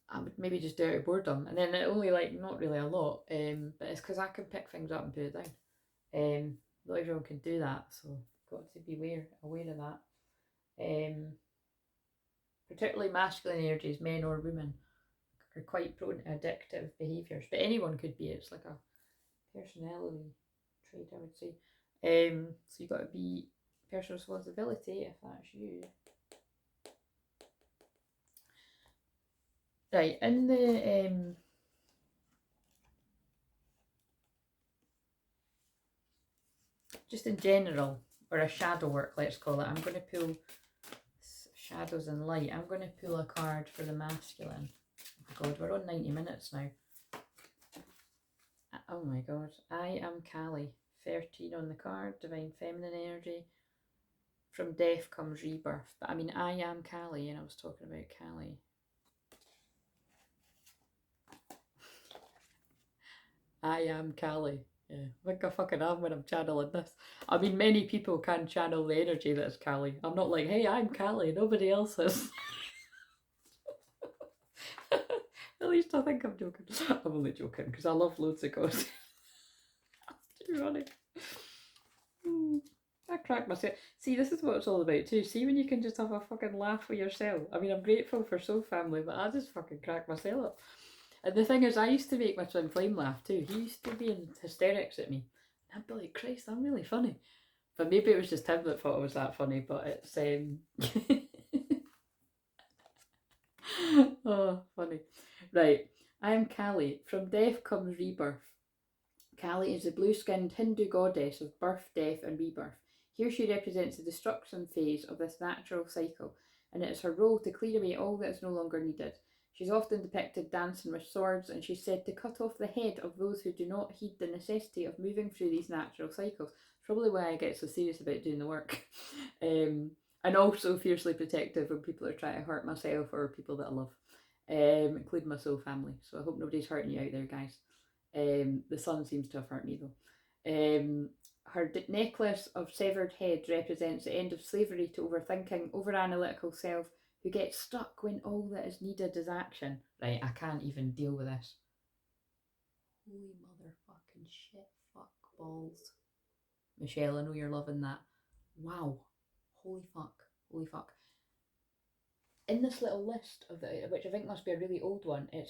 I would maybe just do it out of boredom. And then it only, like, not really a lot, but it's because I can pick things up and put it down. Not everyone can do that, so got to be aware of that. Particularly masculine energies, men or women, are quite prone to addictive behaviours, but anyone could be. It's like a personality trait, I would say. So you got to be personal responsibility if that's you. Right, in the just in general, or a shadow work, let's call it. I'm going to pull shadows and light. I'm going to pull a card for the masculine. Oh God, we're on 90 minutes now. Oh my God, I am Kali. 13 on the card, divine feminine energy. From death comes rebirth. But I mean, I am Kali, and I was talking about Kali. I am Kali. Yeah, I think I fucking am when I'm channeling this. I mean, many people can channel the energy that's Kali. I'm not like, hey, I'm Kali, nobody else is. At least I think I'm joking. I'm only joking because I love loads of ghosts. That's too funny. I crack myself. See, this is what it's all about too. See when you can just have a fucking laugh with yourself. I mean, I'm grateful for Soul Family, but I just fucking crack myself up. And the thing is, I used to make my twin flame laugh too. He used to be in hysterics at me. I'd be like, Christ, I'm really funny. But maybe it was just him that thought I was that funny, but it's oh, funny. Right. I am Kali. From death comes rebirth. Kali is the blue-skinned Hindu goddess of birth, death, and rebirth. Here she represents the destruction phase of this natural cycle, and it is her role to clear away all that is no longer needed. She's often depicted dancing with swords, and she's said to cut off the head of those who do not heed the necessity of moving through these natural cycles. Probably why I get so serious about doing the work. And also fiercely protective when people are trying to hurt myself or people that I love, including my soul family. So I hope nobody's hurting you out there, guys. The sun seems to have hurt me though. Her necklace of severed heads represents the end of slavery to overthinking, over-analytical self who gets stuck when all that is needed is action. Right, I can't even deal with this. Holy motherfucking shit, fuck balls. Michelle, I know you're loving that. Wow. Holy fuck. Holy fuck. In this little list of which I think must be a really old one, it's got